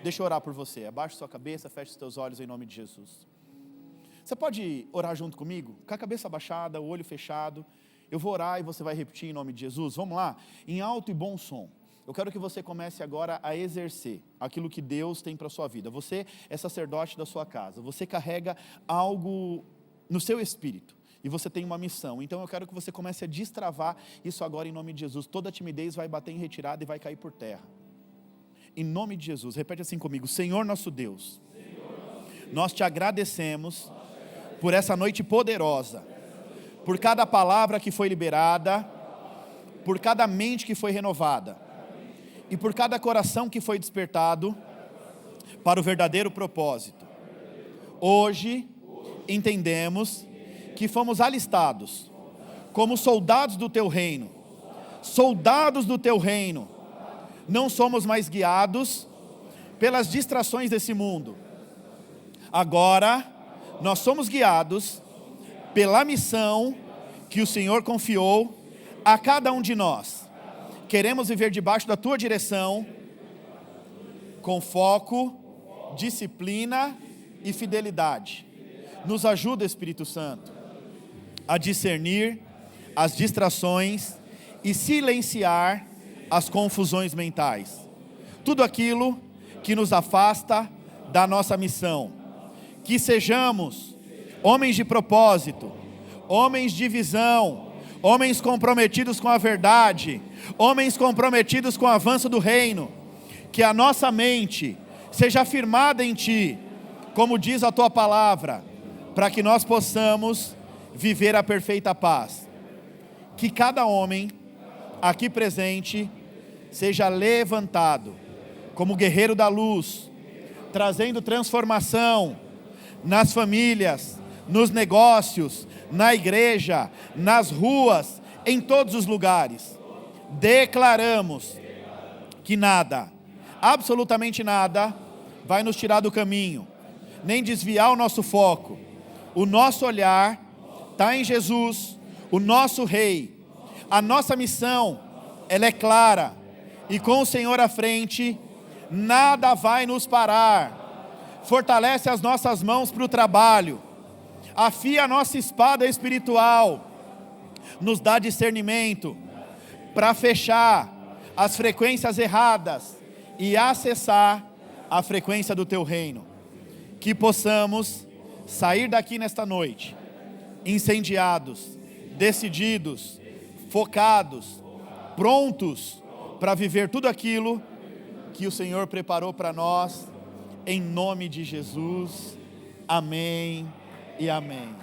Deixa eu orar por você. Abaixa sua cabeça, feche os teus olhos, em nome de Jesus. Você pode orar junto comigo? Com a cabeça abaixada, o olho fechado. Eu vou orar e você vai repetir em nome de Jesus. Vamos lá? Em alto e bom som. Eu quero que você comece agora a exercer aquilo que Deus tem para a sua vida. Você é sacerdote da sua casa. Você carrega algo no seu espírito. E você tem uma missão. Então eu quero que você comece a destravar isso agora em nome de Jesus. Toda timidez vai bater em retirada e vai cair por terra. Em nome de Jesus. Repete assim comigo. Senhor nosso Deus, nós te agradecemos por essa noite poderosa, por cada palavra que foi liberada, por cada mente que foi renovada, e por cada coração que foi despertado para o verdadeiro propósito. Hoje, entendemos que fomos alistados como soldados do teu reino. Soldados do teu reino. Não somos mais guiados pelas distrações desse mundo. Agora, nós somos guiados pela missão que o Senhor confiou a cada um de nós. Queremos viver debaixo da tua direção, com foco, disciplina e fidelidade. Nos ajuda, Espírito Santo, a discernir as distrações e silenciar as confusões mentais. Tudo aquilo que nos afasta da nossa missão. Que sejamos homens de propósito, homens de visão, homens comprometidos com a verdade, homens comprometidos com o avanço do reino. Que a nossa mente seja firmada em Ti, como diz a Tua palavra, para que nós possamos viver a perfeita paz. Que cada homem aqui presente seja levantado como guerreiro da luz, trazendo transformação nas famílias, nos negócios, na igreja, nas ruas, em todos os lugares. Declaramos que nada, absolutamente nada, vai nos tirar do caminho, nem desviar o nosso foco. O nosso olhar está em Jesus, o nosso Rei. A nossa missão, ela é clara, e com o Senhor à frente, nada vai nos parar. Fortalece as nossas mãos para o trabalho, afia a nossa espada espiritual, nos dá discernimento para fechar as frequências erradas e acessar a frequência do teu reino. Que possamos sair daqui nesta noite incendiados, decididos, focados, prontos para viver tudo aquilo que o Senhor preparou para nós. Em nome de Jesus, amém e amém.